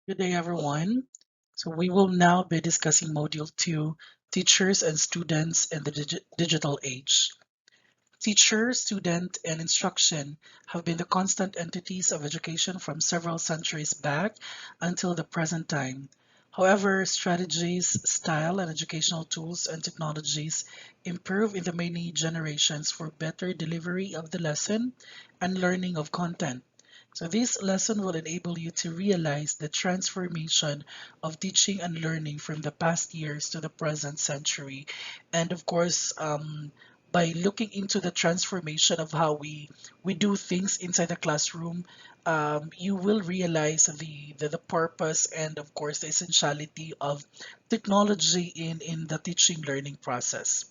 Good day, everyone. So we will now be discussing Module 2, Teachers and Students in the Digital Age. Teacher, student, and instruction have been the constant entities of education from several centuries back until the present time. However, strategies, style, and educational tools and technologies improve in the many generations for better delivery of the lesson and learning of content. So this lesson will enable you to realize the transformation of teaching and learning from the past years to the present century. And of course, by looking into the transformation of how we do things inside the classroom, you will realize the purpose and of course the essentiality of technology in the teaching learning process.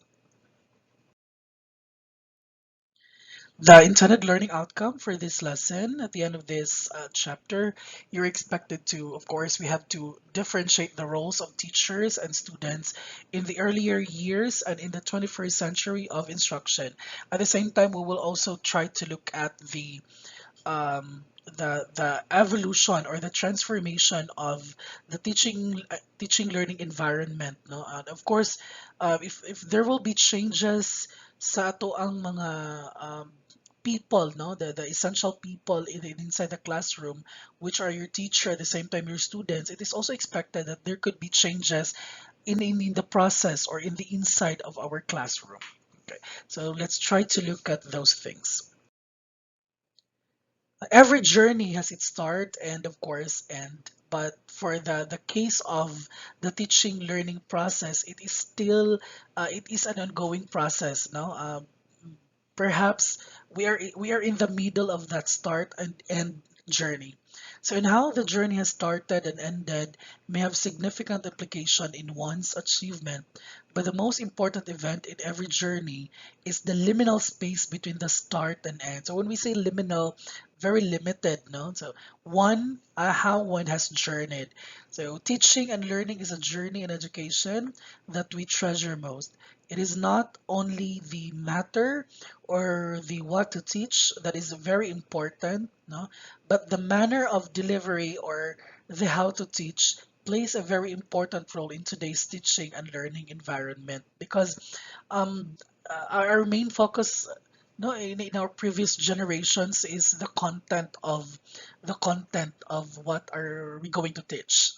The intended learning outcome for this lesson at the end of this chapter, you're expected to, of course, we have to differentiate the roles of teachers and students in the earlier years and in the 21st century of instruction. At the same time, we will also try to look at the evolution or the transformation of the teaching learning environment, no, and of course if there will be changes sa ato ang mga people, no, the essential people inside the classroom, which are your teacher at the same time your students, it is also expected that there could be changes in the process or in the inside of our classroom. Okay, so let's try to look at those things. Every journey has its start and of course end, but for the case of the teaching learning process, it is still it is an ongoing process, no. Perhaps we are in the middle of that start and end journey. So in how the journey has started and ended may have significant implication in one's achievement, but the most important event in every journey is the liminal space between the start and end. So when we say liminal, very limited, no? So one, how one has journeyed. So teaching and learning is a journey in education that we treasure most. It is not only the matter or the what to teach that is very important, no, but the manner of delivery or the how to teach plays a very important role in today's teaching and learning environment because um, our main focus, no, in our previous generations is the content of what are we going to teach,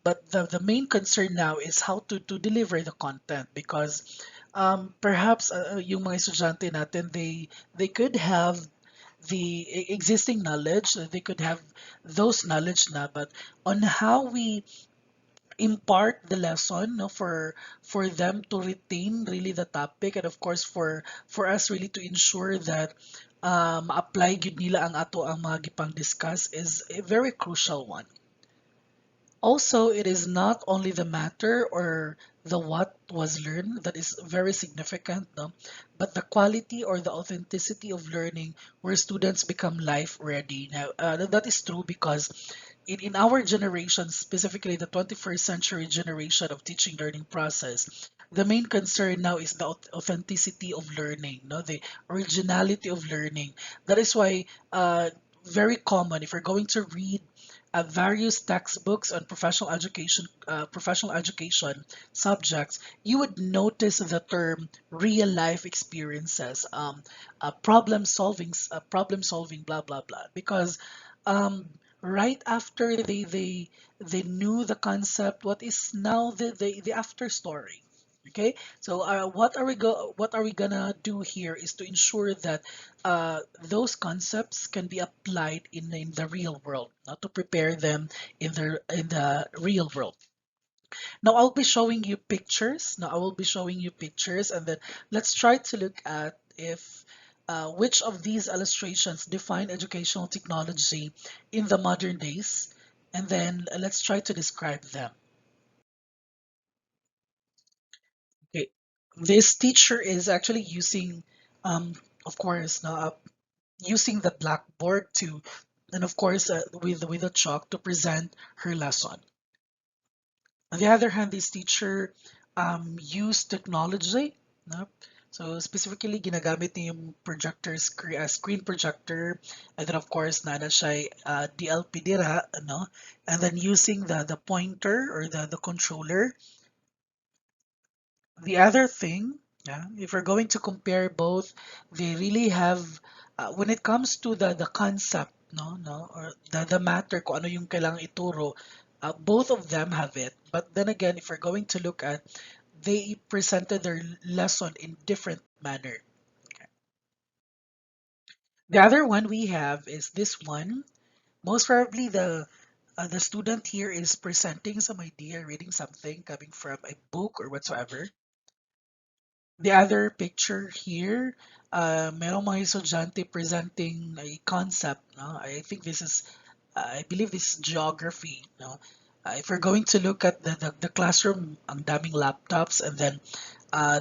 but the main concern now is how to deliver the content because perhaps yung mga estudyante natin, they could have the existing knowledge, they could have those knowledge na, but on how we impart the lesson, no, for them to retain really the topic and of course for us really to ensure that apply gyud nila ang ato ang mga gipang discuss is a very crucial one. Also, it is not only the matter or the what was learned that is very significant, no? But the quality or the authenticity of learning where students become life ready. Now, that is true because in our generation, specifically the 21st century generation of teaching learning process, the main concern now is the authenticity of learning, no? The originality of learning. That is why very common if you're going to read various textbooks on professional education subjects, you would notice the term real life experiences, problem solving, blah blah blah. Because um, right after they knew the concept, what is now the after story? Okay, so what are we gonna do here is to ensure that those concepts can be applied in the real world, not to prepare them in the real world. Now I'll be showing you pictures. Now I will be showing you pictures, and then let's try to look at if which of these illustrations define educational technology in the modern days, and then let's try to describe them. Okay, this teacher is actually using, of course, now using the blackboard to, and of course, with a chalk to present her lesson. On the other hand, this teacher used technology, no, So specifically, ginagamit niya yung projector, screen projector, and then of course, nana siya DLP dira, ano? And then using the pointer or the controller. The other thing, yeah, if we're going to compare both, they really have, when it comes to the concept, or the matter, kung ano yung kailangang ituro, both of them have it. But then again, if we're going to look at, they presented their lesson in different manner. Okay. The other one we have is this one. Most probably the student here is presenting some idea, reading something coming from a book or whatsoever. The other picture here, merong mga estudyante presenting a concept. No? I think this is, I believe this is geography. No? If we're going to look at the classroom, ang daming laptops, and then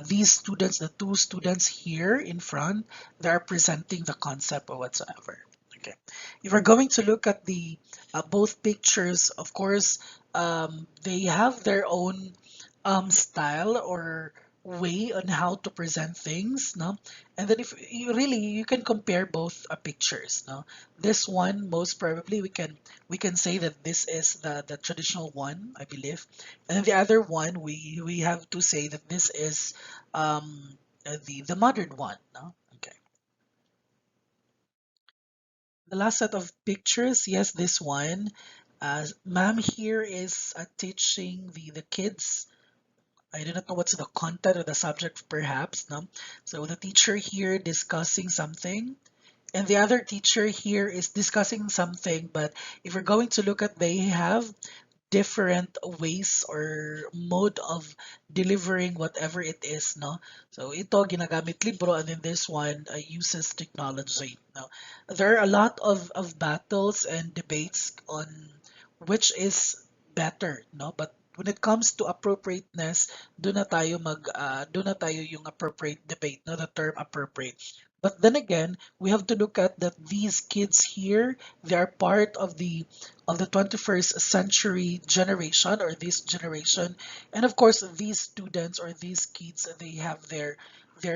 these students, the two students here in front, they are presenting the concept or whatsoever. Okay. If we're going to look at the both pictures, of course, they have their own style or way on how to present things, no? And then if you really you can compare both pictures, no? This one most probably we can say that this is the traditional one, I believe, and then the other one we have to say that this is the modern one, no? Okay. The last set of pictures, yes, this one. Ma'am here is teaching the kids. I do not know what's the content or the subject, perhaps. No? So the teacher here discussing something, and the other teacher here is discussing something. But if we're going to look at, they have different ways or mode of delivering whatever it is, no? So ito ginagamit libro, and then this one uses technology. No? There are a lot of battles and debates on which is better, no? But when it comes to appropriateness, doon na tayo yung appropriate debate, no? The term appropriate. But then again, we have to look at that these kids here, they are part of the 21st century generation or this generation. And of course, these students or these kids, they have their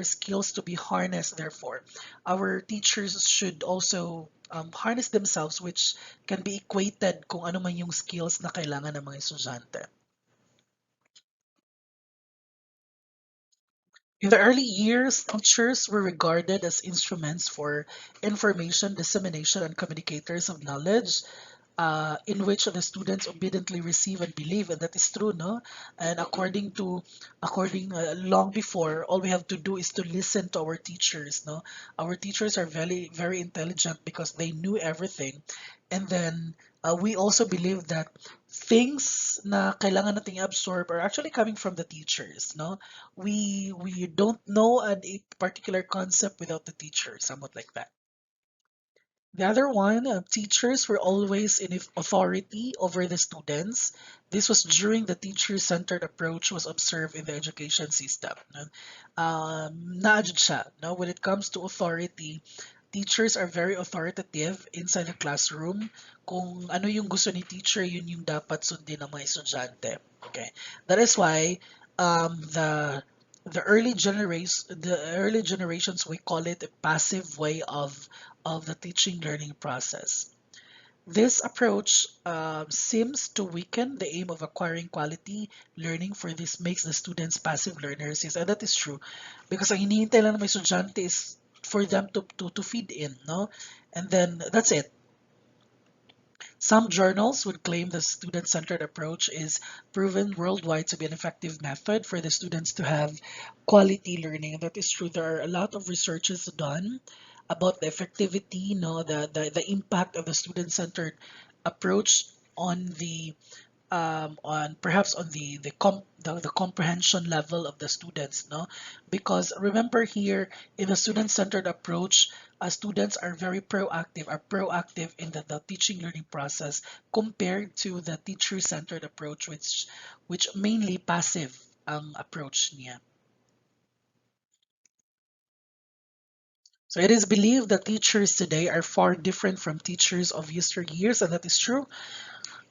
skills to be harnessed. Therefore, our teachers should also harness themselves, which can be equated kung ano man yung skills na kailangan ng mga estudyante. In the early years, teachers were regarded as instruments for information dissemination and communicators of knowledge, in which the students obediently receive and believe, and that is true, no? And according long before, all we have to do is to listen to our teachers, no? Our teachers are very very intelligent because they knew everything, and then we also believe that things na kailangan nating absorb are actually coming from the teachers, no? We don't know a particular concept without the teacher, somewhat like that. The other one, teachers were always in authority over the students. This was during the teacher-centered approach was observed in the education system. No? Naadjud siya, no? When it comes to authority, teachers are very authoritative inside the classroom. Kung ano yung gusto ni teacher, yun yung dapat sundin ng mga estudyante. Okay. That is why the early generations, we call it a passive way of the teaching learning process. This approach seems to weaken the aim of acquiring quality learning, for this makes the students passive learners. Yes, and that is true. Because ang hinihintay lang ng mga estudyante is for them to feed in, no? And then that's it. Some journals would claim the student-centered approach is proven worldwide to be an effective method for the students to have quality learning. And that is true. There are a lot of researches done about the effectivity, no, the impact of the student-centered approach on the on perhaps on the comprehension level of the students, no? Because remember here, in the student-centered approach, students are proactive in the teaching learning process compared to the teacher-centered approach, which mainly passive ang approach niya. So it is believed that teachers today are far different from teachers of yesteryears, and that is true.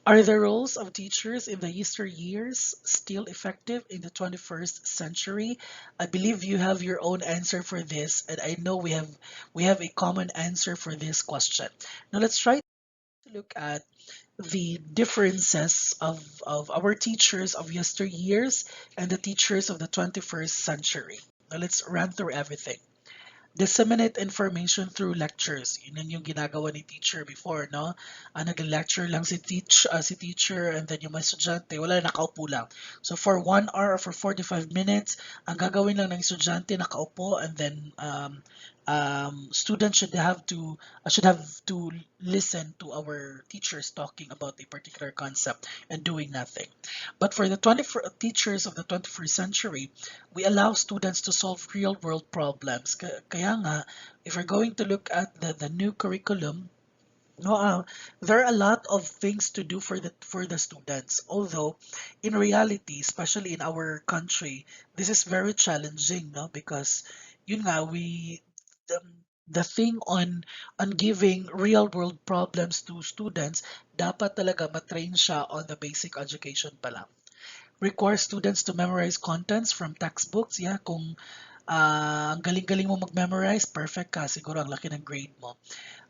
Are the roles of teachers in the yesteryears still effective in the 21st century? I believe you have your own answer for this, and I know we have a common answer for this question. Now let's try to look at the differences of our teachers of yesteryears and the teachers of the 21st century. Now let's run through everything. Disseminate information through lectures. Yun yung ginagawa ni teacher before, no? Nag-lecture lang si teacher and then yung mga estudyante, wala, nakaupo lang. So for 1 hour or for 45 minutes, ang gagawin lang ng estudyante, nakaupo and then students should have to listen to our teachers talking about a particular concept and doing nothing. But for the 21st teachers of the 21st century, we allow students to solve real world problems. Kaya nga, if we're going to look at the new curriculum, no, there are a lot of things to do for the students. Although, in reality, especially in our country, this is very challenging, no? Because yun nga, the, the thing on giving real world problems to students, dapat talaga matrain siya on the basic education pa lang. Require students to memorize contents from textbooks. Yeah, kung ang galing-galing mo mag-memorize, perfect ka, siguro ang laki ng grade mo.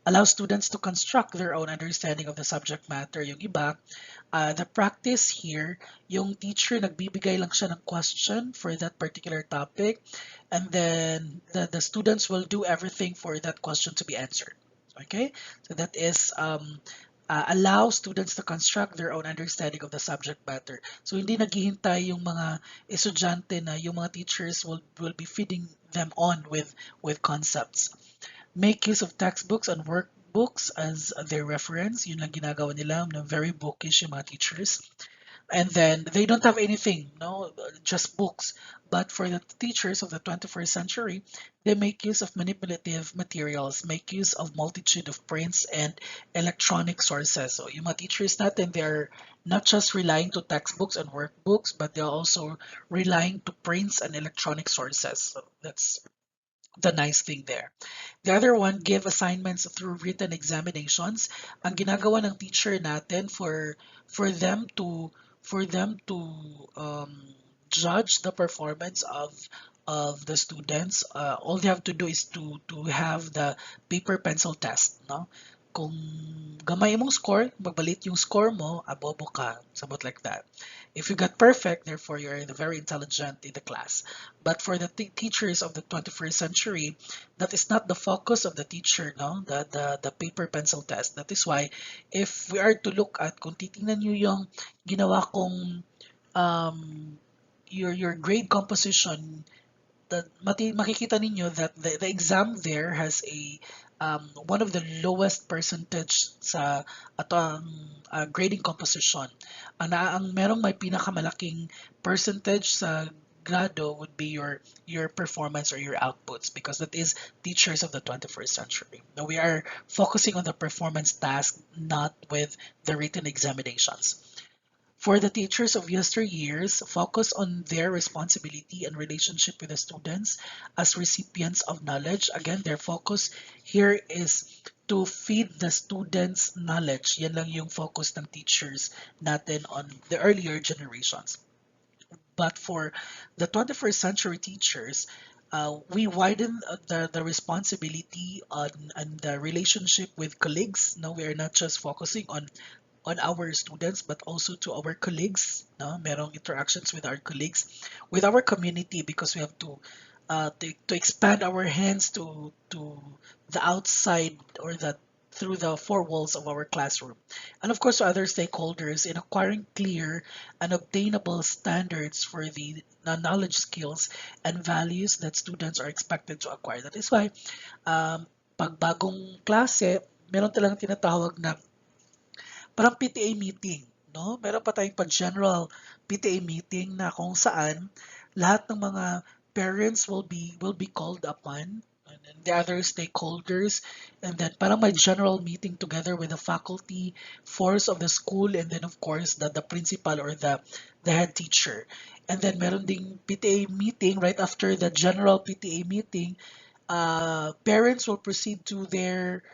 Allow students to construct their own understanding of the subject matter. Yung iba, the practice here, yung teacher nagbibigay lang siya ng question for that particular topic, and then the students will do everything for that question to be answered. Okay? So that is allow students to construct their own understanding of the subject matter. So hindi naghihintay yung mga estudyante na yung mga teachers will be feeding them on with concepts. Make use of textbooks and workbooks as their reference. Yun lang ginagawa nila, na very bookish yung mga teachers. And then they don't have anything, no, just books. But for the teachers of the 21st century, they make use of manipulative materials, make use of multitude of prints and electronic sources. So yung mga teachers natin, they're not just relying to textbooks and workbooks, but they're also relying to prints and electronic sources. So that's the nice thing there. The other one, give assignments through written examinations. Ang ginagawa ng teacher natin for them to judge the performance of the students, all they have to do is to have the paper pencil test, no? Kung gamay mong score, magbalit yung score mo, abobo ka, somewhat like that. If you got perfect, therefore you're very intelligent in the class. But for the teachers of the 21st century, that is not the focus of the teacher, no? The paper pencil test. That is why if we are to look at, kung titingnan nyo yung ginawa kong um, your grade composition, makikita ninyo that the exam there has a one of the lowest percentage sa atong grading composition. Ang merong may pinakamalaking percentage sa grado would be your performance or your outputs, because that is teachers of the 21st century. Now we are focusing on the performance task, not with the written examinations. For the teachers of yesteryears, focus on their responsibility and relationship with the students as recipients of knowledge. Again, their focus here is to feed the students knowledge. Yan lang yung focus ng teachers natin on the earlier generations. But for the 21st century teachers, we widen the responsibility on the relationship with colleagues. No, we are not just focusing on our students but also to our colleagues, no, merong interactions with our colleagues, with our community, because we have to expand our hands to the outside, or the through the four walls of our classroom, and of course to other stakeholders in acquiring clear and obtainable standards for the knowledge, skills and values that students are expected to acquire. That is why pag bagong klase, meron talagang tinatawag na parang PTA meeting, no? Meron pa tayong pa-general PTA meeting na kung saan lahat ng mga parents will be called upon, and then the other stakeholders, and then parang may general meeting together with the faculty, force of the school, and then of course the principal or the head teacher. And then meron ding PTA meeting right after the general PTA meeting. Parents will proceed to their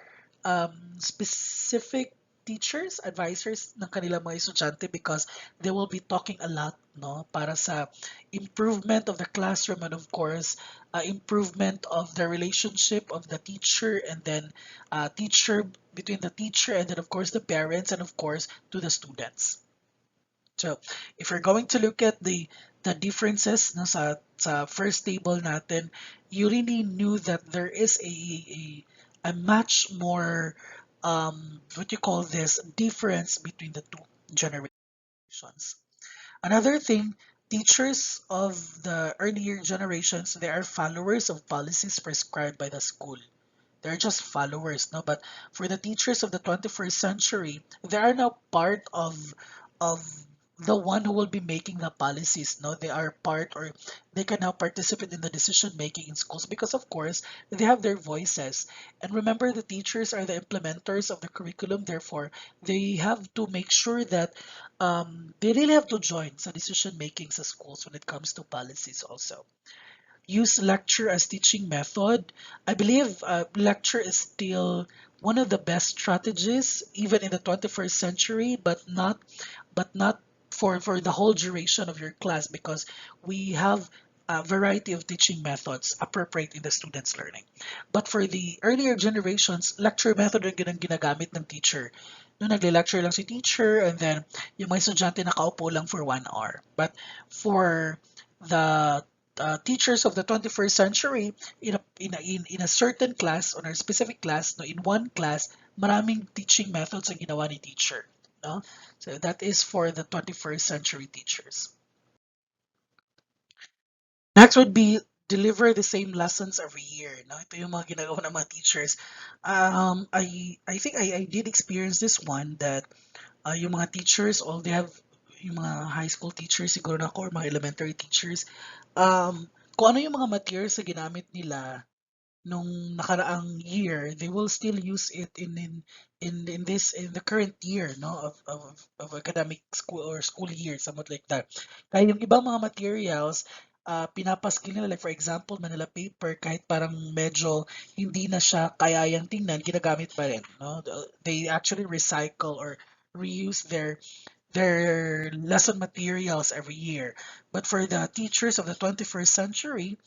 specific teachers, advisors ng kanilang mga estudyante because they will be talking a lot, no, para sa improvement of the classroom and of course, improvement of the relationship of the teacher and then teacher between the teacher and then of course the parents and of course to the students. So, if you're going to look at the differences no, sa first table natin, you really knew that there is a much more what you call this difference between the two generations. Another thing, teachers of the earlier generations, they are followers of policies prescribed by the school. They're just followers, no? But for the teachers of the 21st century, they are now part of the one who will be making the policies, no? They are part or they can now participate in the decision making in schools because of course they have their voices. And remember the teachers are the implementers of the curriculum, therefore they have to make sure that they really have to join sa decision making sa schools when it comes to policies also use lecture as teaching method. I believe lecture is still one of the best strategies, even in the 21st century, but not for the whole duration of your class because we have a variety of teaching methods appropriate in the students' learning. But for the earlier generations, lecture method ang ginagamit ng teacher. No, nagle-lecture lang si teacher and then yung mga estudyante nakaupo lang for 1 hour. But for the teachers of the 21st century in a certain class on a specific class no in one class maraming teaching methods ang ginawa ni teacher no so that is for the 21st century teachers. Next would be deliver the same lessons every year no ito yung mga ginagawa ng mga teachers. I think I did experience this one that yung mga teachers all they have yung mga high school teachers siguro na ako or mga elementary teachers kung ano yung mga materials na ginamit nila nung nakaraang year, they will still use it in the current year, no, of academic school or school year, somewhat like that. Kaya yung ibang mga materials, pinapaskil nila, like for example, Manila paper, kahit parang medyo hindi na siya kayayang tingnan, ginagamit pa rin, no? They actually recycle or reuse their lesson materials every year. But for the teachers of the 21st century,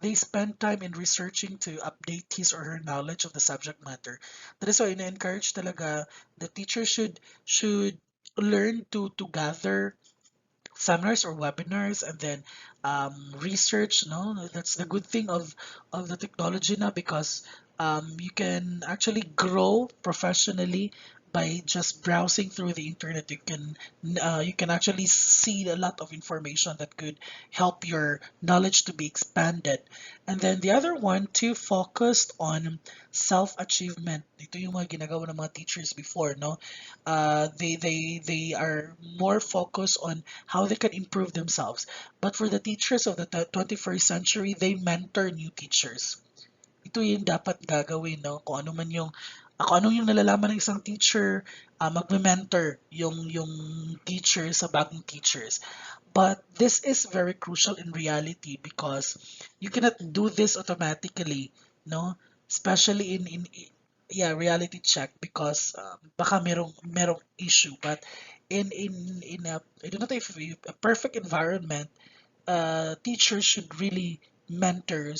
they spend time in researching to update his or her knowledge of the subject matter. That is why ina-encourage talaga the teacher should learn to gather seminars or webinars and then research no that's the good thing of the technology now because you can actually grow professionally by just browsing through the internet you can actually see a lot of information that could help your knowledge to be expanded and then the other one too focused on self-achievement ito yung mga ginagawa ng mga teachers before no they are more focused on how they can improve themselves. But for the teachers of the 21st century, they mentor new teachers. Ito yung dapat gagawin, no? Kung ano yung nalalaman ng isang teacher, magme-mentor yung teacher sa bagong teachers. But this is very crucial in reality because you cannot do this automatically, no? Especially in yeah, reality check because baka merong issue. But in a I don't know if a perfect environment, teachers should really mentor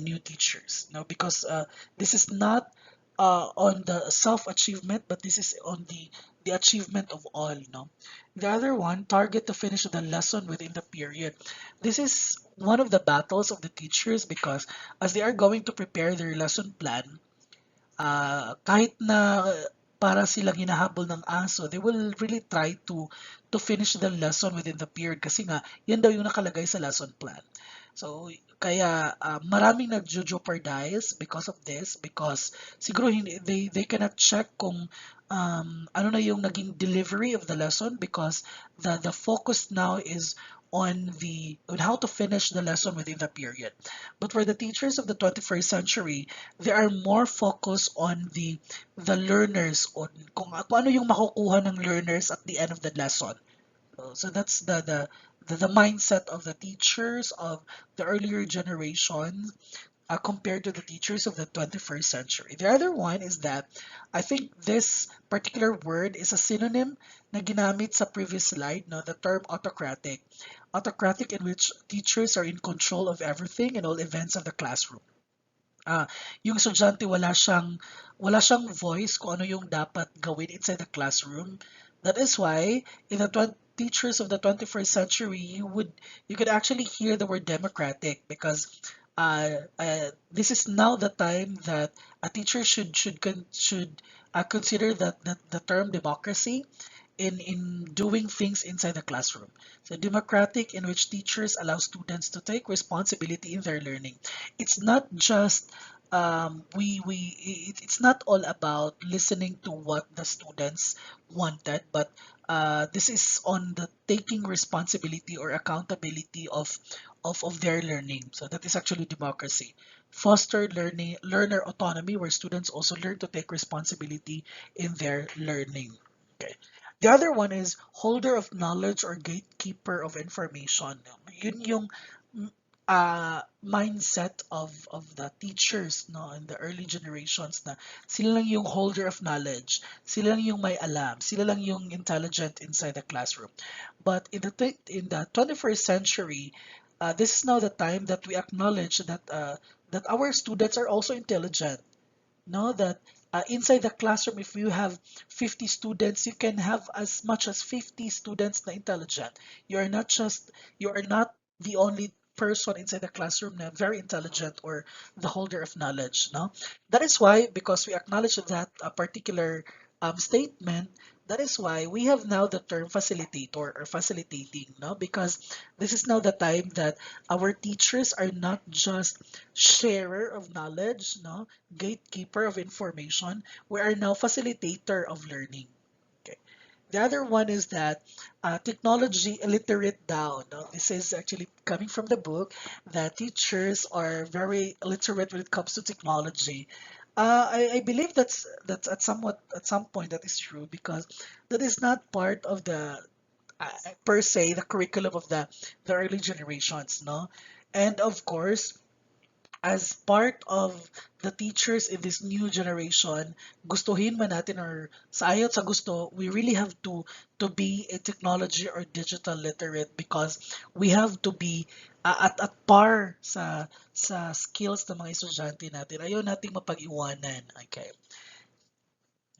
new teachers no because this is not on the self achievement but this is on the achievement of all no the other one target to finish the lesson within the period this is one of the battles of the teachers because as they are going to prepare their lesson plan kahit na para silang hinahabol ng aso, they will really try to finish the lesson within the period kasi nga, yan daw yung nakalagay sa lesson plan. So, kaya maraming nagjo-jeopardize because of this because siguro they cannot check kung ano na yung naging delivery of the lesson because the focus now is on how to finish the lesson within the period. But for the teachers of the 21st century, they are more focused on the learners on kung ano yung makukuha ng learners at the end of the lesson. So that's the mindset of the teachers of the earlier generation. compared to the teachers of the 21st century. The other one is that I think this particular word is a synonym na ginamit sa previous slide, no, the term autocratic. Autocratic in which teachers are in control of everything and all events of the classroom. Ah, yung estudyante wala siyang voice kung ano yung dapat gawin inside the classroom. That is why in the teachers of the 21st century, you could actually hear the word democratic because this is now the time that a teacher should consider that the term democracy in doing things inside the classroom. So democratic in which teachers allow students to take responsibility in their learning. It's not just it's not all about listening to what the students wanted, but this is on the taking responsibility or accountability of their learning. So that is actually democracy. Foster learner autonomy where students also learn to take responsibility in their learning. Okay. The other one is holder of knowledge or gatekeeper of information. Yun yung mindset of the teachers no in the early generations na sila lang yung holder of knowledge, sila lang yung may alam, sila lang yung intelligent inside the classroom. But in the 21st century, this is now the time that we acknowledge that our students are also intelligent. No, that inside the classroom, if you have 50 students, you can have as much as 50 students na intelligent. You are not the only person inside the classroom na very intelligent or the holder of knowledge. No, that is why because we acknowledge that a particular statement. That is why we have now the term facilitator or facilitating, no? Because this is now the time that our teachers are not just sharer of knowledge, no? Gatekeeper of information. We are now facilitator of learning. Okay. The other one is that technology illiterate down. No? This is actually coming from the book that teachers are very illiterate when it comes to technology. I believe that's at some point that is true because that is not part of the per se the curriculum of the early generations, no? And of course, as part of the teachers in this new generation, gustuhin man natin or sa ayaw sa gusto, we really have to be a technology or digital literate because we have to be at par sa skills ng mga estudyante natin. Ayaw nating mapag-iwanan. Okay.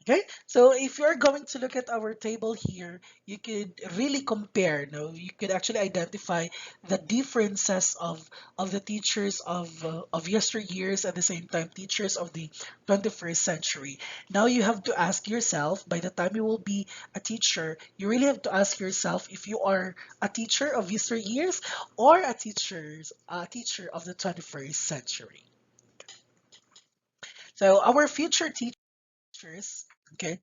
Okay, so if you're going to look at our table here, you could really compare. No, you could actually identify the differences of the teachers of yesteryears at the same time teachers of the 21st century. Now you have to ask yourself. By the time you will be a teacher, you really have to ask yourself if you are a teacher of yesteryears or a teacher of the 21st century. So our future teachers. Okay.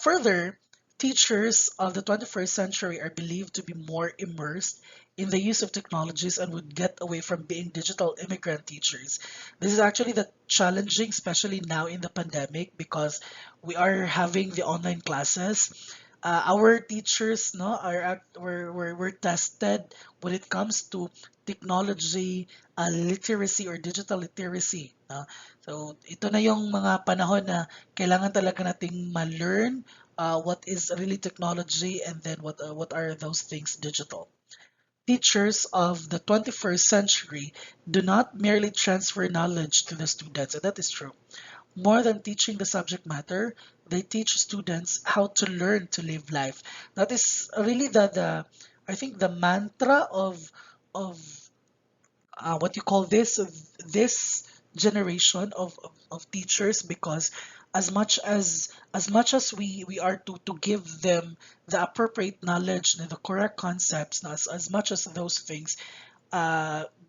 Further, teachers of the 21st century are believed to be more immersed in the use of technologies and would get away from being digital immigrant teachers. This is actually the challenging, especially now in the pandemic, because we are having the online classes. Our teachers no were tested when it comes to technology literacy or digital literacy no? So ito na yung mga panahon na kailangan talaga nating ma-learn what is really technology and then what are those things digital. Teachers of the 21st century do not merely transfer knowledge to the students, and that is true. More than teaching the subject matter, they teach students how to learn to live life. That is really the I think the mantra of what you call this generation of teachers because as much as we are to give them the appropriate knowledge and the correct concepts as much as those things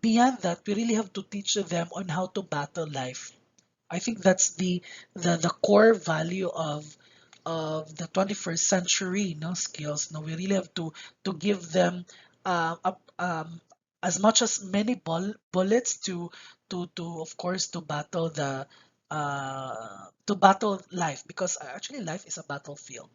beyond that we really have to teach them on how to battle life. I think that's the core value of the 21st century, no skills. No, we really have to give them as much as many bullets to of course to battle life because actually life is a battlefield.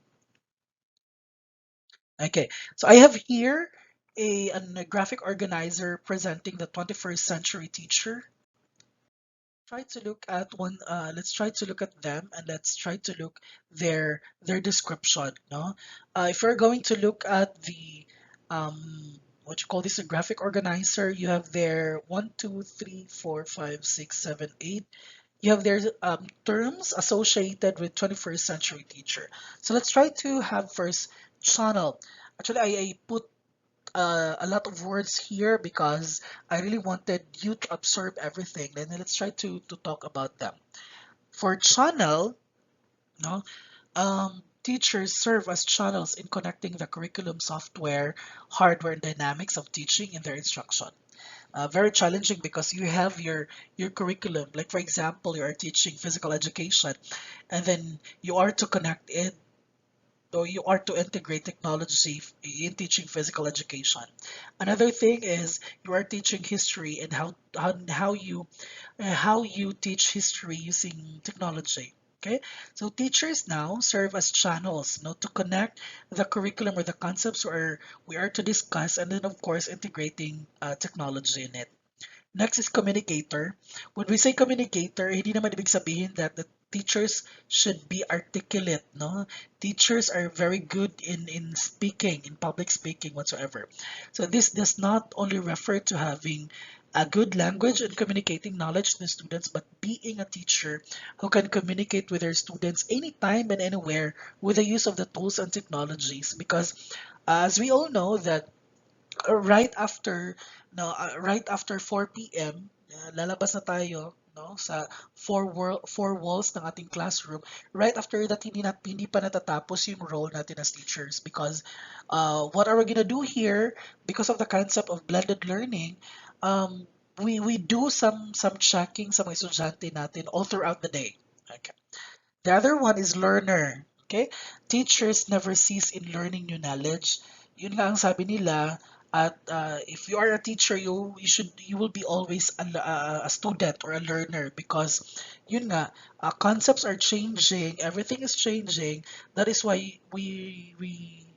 Okay, so I have here a graphic organizer presenting the 21st century teacher. try to look at one let's try to look at them, and let's try to look their description, no. If we're going to look at the what you call this, a graphic organizer, you have their 1, 2, 3, 4, 5, 6, 7, 8. You have their terms associated with 21st century teacher. So let's try to have first channel. Actually, I put a lot of words here because I really wanted you to absorb everything. Then let's try to talk about them. For channel, no, teachers serve as channels in connecting the curriculum software, hardware, and dynamics of teaching in their instruction. Very challenging because you have your curriculum. Like for example, you are teaching physical education, and then you are to connect it, so you are to integrate technology in teaching physical education. Another thing is you are teaching history and how you teach history using technology. Okay, so teachers now serve as channels, to connect the curriculum or the concepts we are to discuss, and then of course integrating technology in it. Next is communicator. When we say communicator, hindi naman ibig sabihin that the teachers should be articulate, no? Teachers are very good in speaking, in public speaking whatsoever. So this does not only refer to having a good language and communicating knowledge to the students, but being a teacher who can communicate with their students anytime and anywhere with the use of the tools and technologies. Because as we all know that right after right after 4 p.m. Lalabas na tayo, no, sa four walls ng ating classroom. Right after that, hindi pa natatapos yung role natin as teachers, because what are we gonna do here? Because of the concept of blended learning, we do some checking sa mga estudyante natin all throughout the day. Okay. The other one is learner. Okay? Teachers never cease in learning new knowledge. Yun nga ang sabi nila, at if you are a teacher, you will be always a student or a learner, because yun nga, concepts are changing, everything is changing. That is why we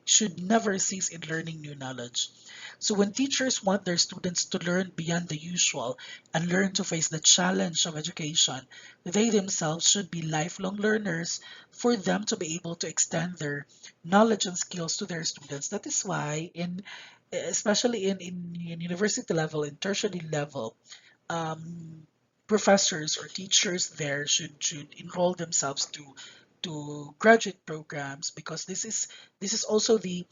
should never cease in learning new knowledge. So when teachers want their students to learn beyond the usual and learn to face the challenge of education, they themselves should be lifelong learners for them to be able to extend their knowledge and skills to their students. That is why especially in university level, in tertiary level, um, professors or teachers there should enroll themselves to graduate programs, because this is also the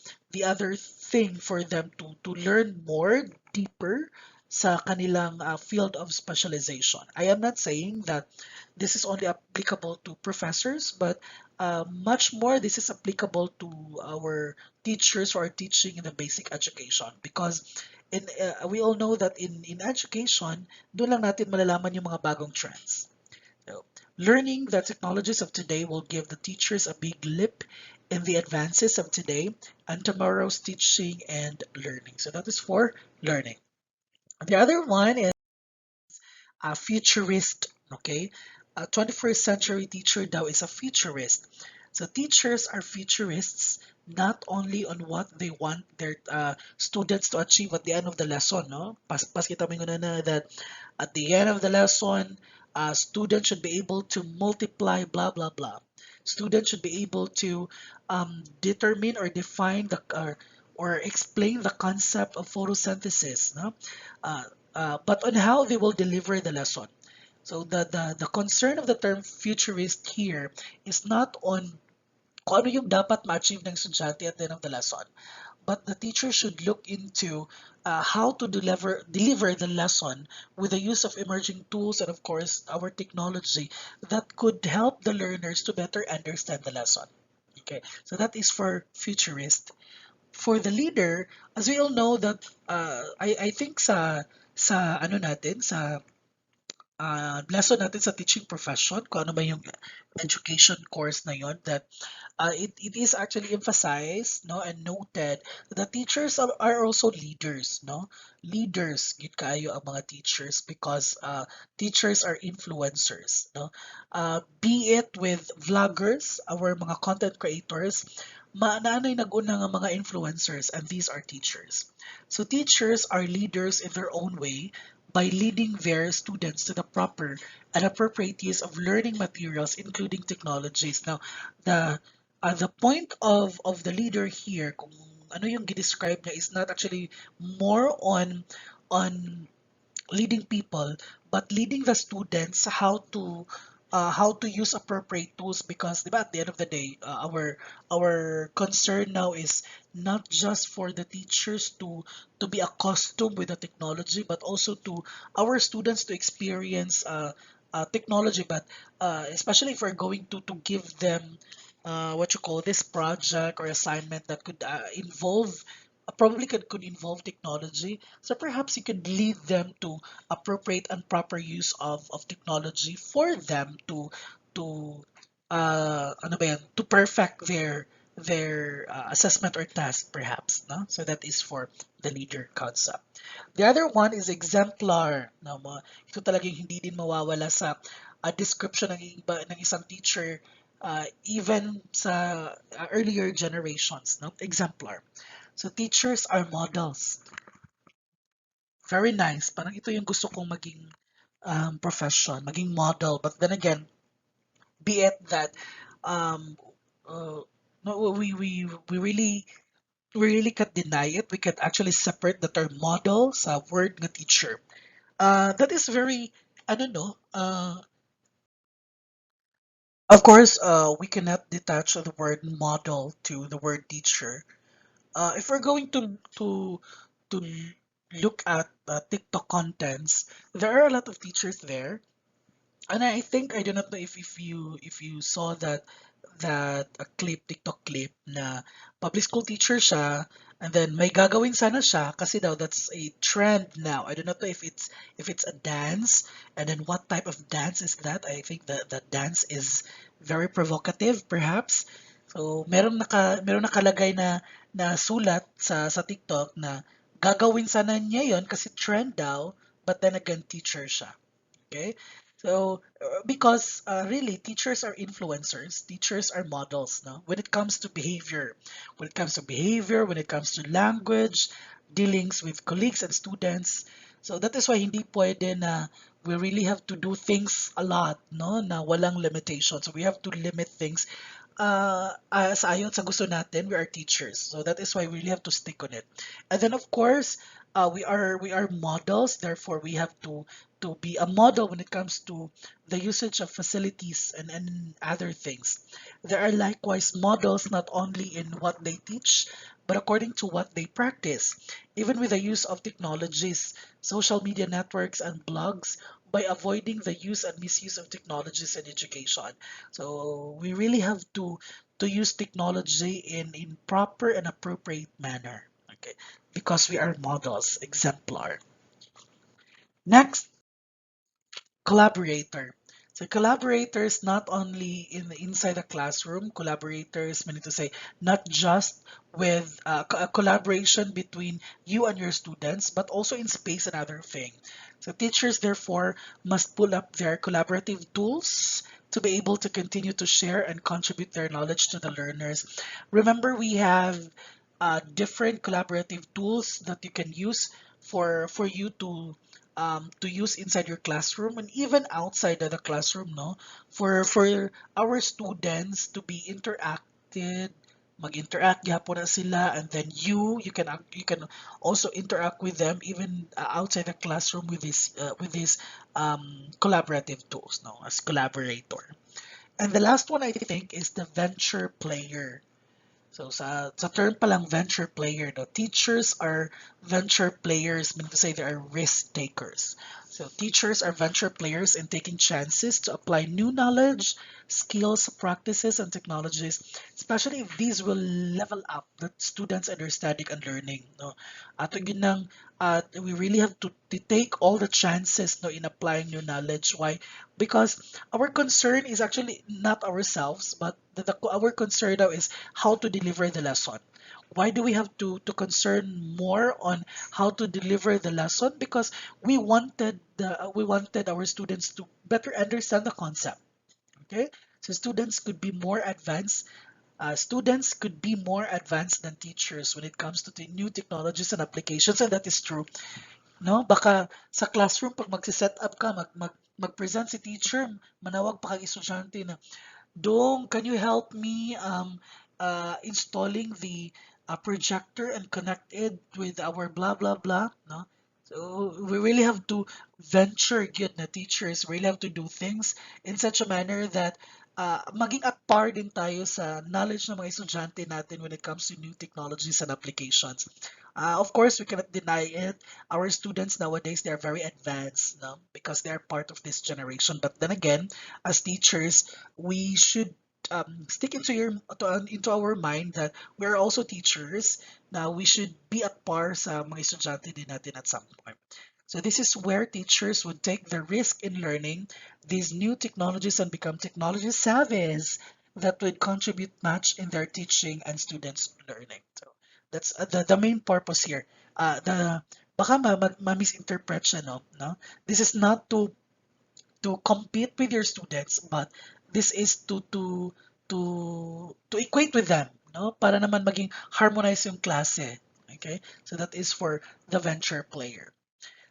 other thing for them to learn more deeper sa kanilang field of specialization. I am not saying that this is only applicable to professors, but much more this is applicable to our teachers who are teaching in the basic education, because we all know that in education, doon lang natin malalaman yung mga bagong trends. So, learning the technologies of today will give the teachers a big leap in the advances of today and tomorrow's teaching and learning. So that is for learning. The other one is a futurist. Okay, a 21st century teacher daw is a futurist. So teachers are futurists not only on what they want their students to achieve at the end of the lesson, no? Pas kita mo na that at the end of the lesson, students should be able to multiply, blah blah blah. Students should be able to determine or define or explain the concept of photosynthesis, no? Uh, but on how they will deliver the lesson. So the concern of the term futurist here is not on kung ano yung dapat ma-achieve ng estudyante at the end of the lesson, but the teacher should look into how to deliver the lesson with the use of emerging tools and of course our technology that could help the learners to better understand the lesson. Okay, so that is for futurist. For the leader, as we all know that I think sa ano natin sa lesson natin sa teaching profession, kung ano ba yung education course na yon, that it is actually emphasized, no, and noted that teachers are also leaders, no. Leaders gid kaayo ang mga teachers, because teachers are influencers, no. Be it with vloggers, our mga content creators, naanay nag-una nga mga influencers, and these are teachers. So teachers are leaders in their own way by leading their students to the proper and appropriate use of learning materials, including technologies. Now, the point of the leader here, kung ano yung describe niya, is not actually more on leading people, but leading the students how to use appropriate tools, because diba, at the end of the day, our concern now is not just for the teachers to be accustomed with the technology, but also to our students to experience technology, but especially if we're going to give them what you call this project or assignment that could involve probably could involve technology. So perhaps you could lead them to appropriate and proper use of technology for them to ano ba yan, to perfect their assessment or task perhaps, no? So that is for the leader concept. The other one is exemplar. No, ito talagang hindi din mawawala sa description ng isang teacher even sa earlier generations, no? Exemplar. So teachers are models. Very nice. Parang ito yung gusto kong maging profession, maging model. But then again, be it that um, no, we really can't deny it. We can actually separate the term model sa word nga teacher. That is very, I don't know. Of course, we cannot detach the word model to the word teacher. If we're going to look at TikTok contents, there are a lot of teachers there, and I think I do not know if you saw that a clip, TikTok clip na public school teacher siya, and then may gagawin sana siya kasi daw that's a trend now. I do not know if it's a dance, and then what type of dance is that? I think the dance is very provocative perhaps. So merong nakalagay na sulat sa TikTok na gagawin sana niya yon kasi trend daw, but then again teacher siya. Okay. So, because really, teachers are influencers, teachers are models, no? When it comes to language, dealings with colleagues and students. So that is why hindi pwede na we really have to do things a lot, no? Na walang limitation. So we have to limit things sa ayon sa gusto natin. We are teachers, so that is why we really have to stick on it. And then of course, we are models, therefore we have to be a model when it comes to the usage of facilities and other things. There are likewise models not only in what they teach, but according to what they practice, even with the use of technologies, social media networks, and blogs, by avoiding the use and misuse of technologies in education. So we really have to use technology in proper and appropriate manner. Okay, because we are models, exemplar. Next, collaborator. So collaborators not only inside the classroom, collaborators meaning to say not just with a collaboration between you and your students, but also in space and other thing. So teachers therefore must pull up their collaborative tools to be able to continue to share and contribute their knowledge to the learners. Remember, we have different collaborative tools that you can use for you to use inside your classroom and even outside of the classroom, no? For our students to be interacted, mag-interact gyapon na sila, and then you can also interact with them even outside the classroom with these collaborative tools, no, as collaborator. And the last one I think is the venture player. So sa term palang venture player, no, teachers are venture players, meaning to say they are risk takers. So teachers are venture players in taking chances to apply new knowledge, skills, practices, and technologies, especially if these will level up the students' understanding and learning. No, ato ginang we really have to take all the chances, no, in applying new knowledge. Why? Because our concern is actually not ourselves, but our concern now is how to deliver the lesson. Why do we have to concern more on how to deliver the lesson? Because we wanted our students to better understand the concept. Okay, so students could be more advanced Students could be more advanced than teachers when it comes to the new technologies and applications, and that is true. No, baka sa classroom pag magse-set up ka, mag-present si teacher, manawag pa kag estudyante na, Dong, can you help me installing the projector and connect it with our blah blah blah? No, so we really have to venture good na teachers really have to do things in such a manner that maging at par din tayo sa knowledge ng mga estudyante natin when it comes to new technologies and applications. Of course, we cannot deny it. Our students nowadays, they are very advanced, no? Because they are part of this generation. But then again, as teachers, we should stick into our mind that we're also teachers. Now, we should be at par sa mga estudyante din natin at some point. So this is where teachers would take the risk in learning these new technologies and become technology savvies that would contribute much in their teaching and students' learning. So that's the main purpose here. The baka ma-misinterpret siya, no? This is not to compete with your students, but this is to equate with them, no? Para naman maging harmonize yung klase. Okay? So that is for the venture player.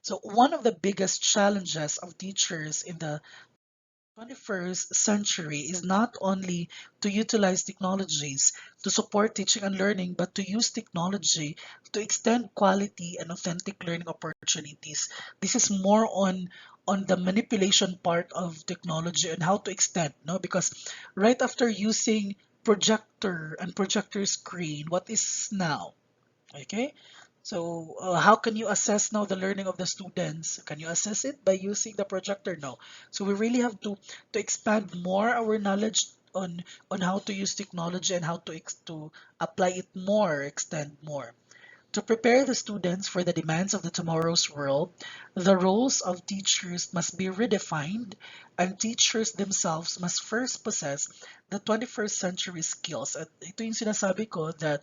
So one of the biggest challenges of teachers in the 21st century is not only to utilize technologies to support teaching and learning, but to use technology to extend quality and authentic learning opportunities. This is more on the manipulation part of technology and how to extend, no? Because right after using projector and projector screen, what is now? Okay, so how can you assess now the learning of the students? Can you assess it by using the projector? No. So we really have to expand more our knowledge on how to use technology and how to apply it more, extend more. To prepare the students for the demands of the tomorrow's world, the roles of teachers must be redefined, and teachers themselves must first possess the 21st century skills. At ito yung sinasabi ko that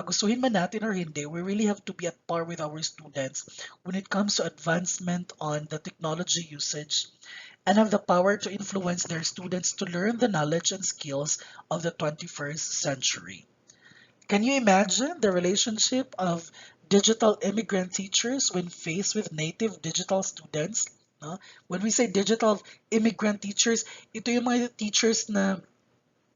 gustuhin man natin or hindi, we really have to be at par with our students when it comes to advancement on the technology usage and have the power to influence their students to learn the knowledge and skills of the 21st century. Can you imagine the relationship of digital immigrant teachers when faced with native digital students? No? When we say digital immigrant teachers, ito yung mga teachers na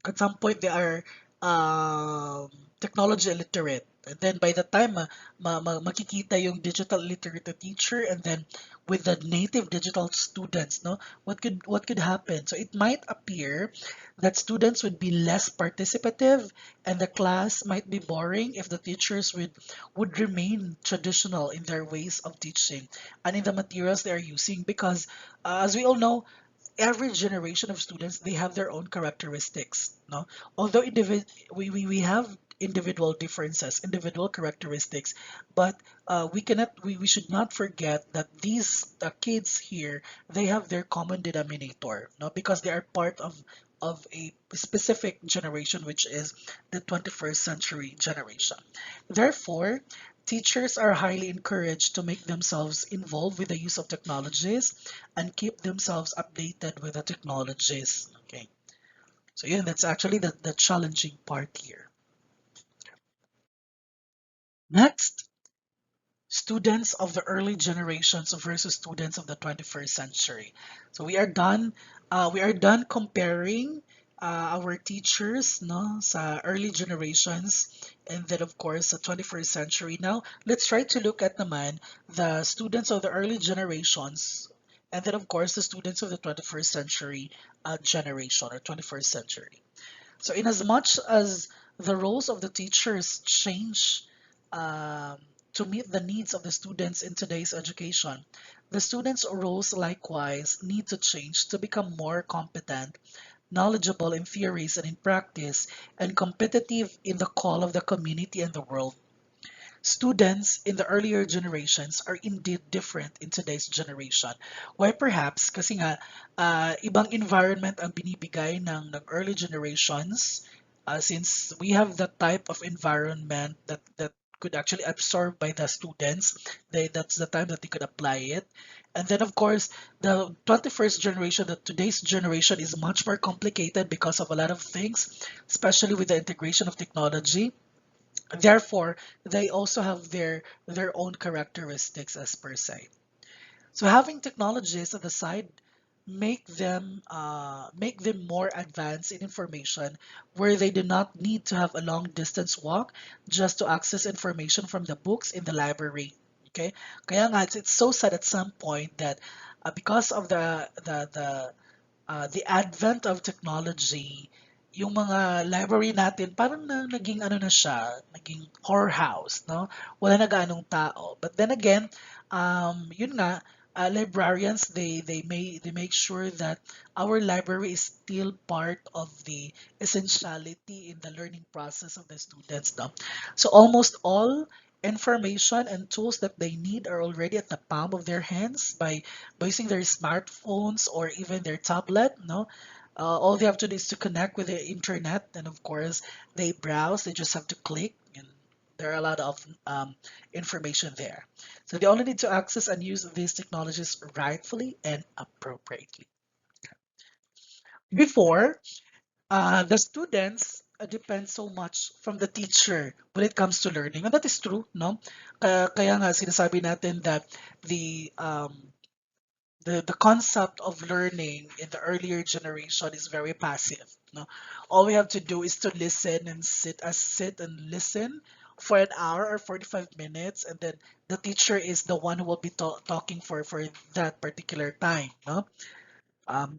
at some point they are um, technology illiterate. And then by the time makikita yung digital illiterate teacher and then with the native digital students, no, what could happen? So it might appear that students would be less participative and the class might be boring if the teachers would remain traditional in their ways of teaching and in the materials they are using because as we all know every generation of students they have their own characteristics, no, although we have individual differences, individual characteristics, but we should not forget that these kids here they have their common denominator, no, because they are part of a specific generation which is the 21st century generation. Therefore, teachers are highly encouraged to make themselves involved with the use of technologies and keep themselves updated with the technologies. Okay. So yeah, that's actually the challenging part here. Next, students of the early generations versus students of the 21st century. So we are done comparing our teachers no sa early generations and then of course the 21st century. Now let's try to look at naman the students of the early generations and then of course the students of the 21st century generation or 21st century. So, in as much as the roles of the teachers change um, to meet the needs of the students in today's education, the students' roles likewise need to change to become more competent, knowledgeable in theories and in practice, and competitive in the call of the community and the world. Students in the earlier generations are indeed different in today's generation. Why perhaps? Kasi nga, ibang environment ang binibigay ng early generations since we have the type of environment that could actually absorb by the students. That's the time that they could apply it. And then, of course, the 21st generation, the today's generation, is much more complicated because of a lot of things, especially with the integration of technology. Therefore, they also have their own characteristics as per se. So having technologies on the side make them more advanced in information, where they do not need to have a long distance walk just to access information from the books in the library. Okay? Kaya nga it's so sad at some point that because of the advent of technology, yung mga library natin parang naging ano na siya, naging whorehouse, no? Wala na gaanong tao. But then again, yun nga, librarians they make sure that our library is still part of the essentiality in the learning process of the students, no? So almost all information and tools that they need are already at the palm of their hands by using their smartphones or even their tablet, no? All they have to do is to connect with the internet, and of course, they browse. They just have to click, and there are a lot of information there. So they only need to access and use these technologies rightfully and appropriately. Before, the students depend so much from the teacher when it comes to learning, and that is true, no? Kaya nga sinasabi natin that the um, the concept of learning in the earlier generation is very passive. No, all we have to do is to listen and sit and listen for an hour or 45 minutes, and then the teacher is the one who will be talking for that particular time. No, um,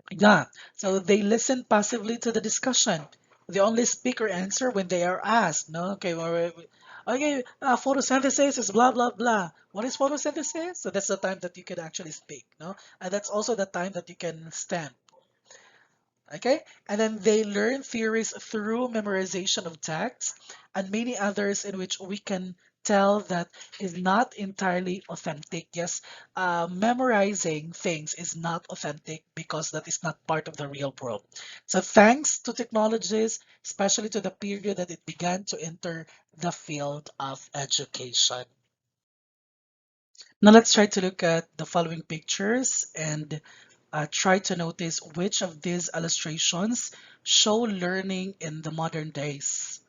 yeah. So they listen passively to the discussion. They only speak or answer when they are asked. No, okay, okay. Photosynthesis is blah blah blah. What is photosynthesis? So that's the time that you can actually speak. No, and that's also the time that you can stand. Okay, and then they learn theories through memorization of texts and many others in which we can tell that is not entirely authentic. Yes, memorizing things is not authentic because that is not part of the real world. So thanks to technologies, especially to the period that it began to enter the field of education. Now let's try to look at the following pictures and try to notice which of these illustrations show learning in the modern days.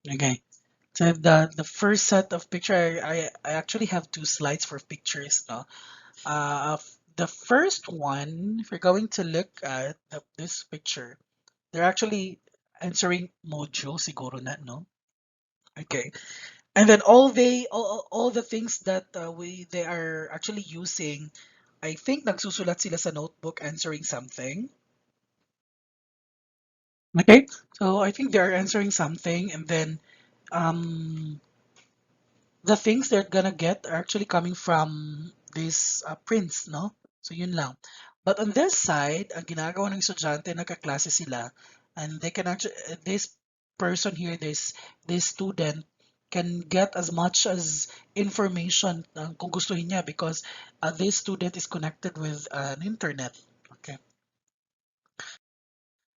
Okay, so the first set of picture, I actually have two slides for pictures now. The first one, if we're going to look at this picture, they're actually answering module, siguro na, no? Okay, and then all the things that they are actually using, I think nagsusulat sila sa notebook answering something. Okay, so I think they're answering something, and then um, the things they're gonna get are actually coming from these prints, no? So yun lang. But on this side, ang ginagawa ng estudyante, nagkaklase sila, and they can actually, this person here, this student, can get as much as information kung gustuhin niya because this student is connected with an internet. Okay.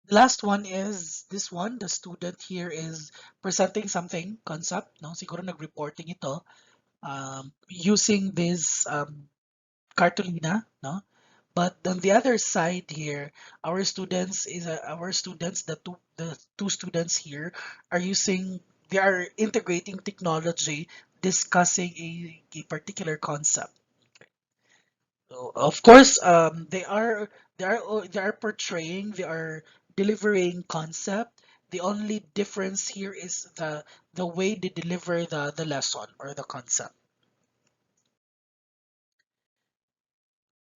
The last one is this one. The student here is presenting something, concept, no? Siguro nag-reporting ito using this cartolina, no? But on the other side here, our students, the two students here are using they are integrating technology, discussing a particular concept. So of course, they are portraying, they are delivering concept. The only difference here is the way they deliver the lesson or the concept.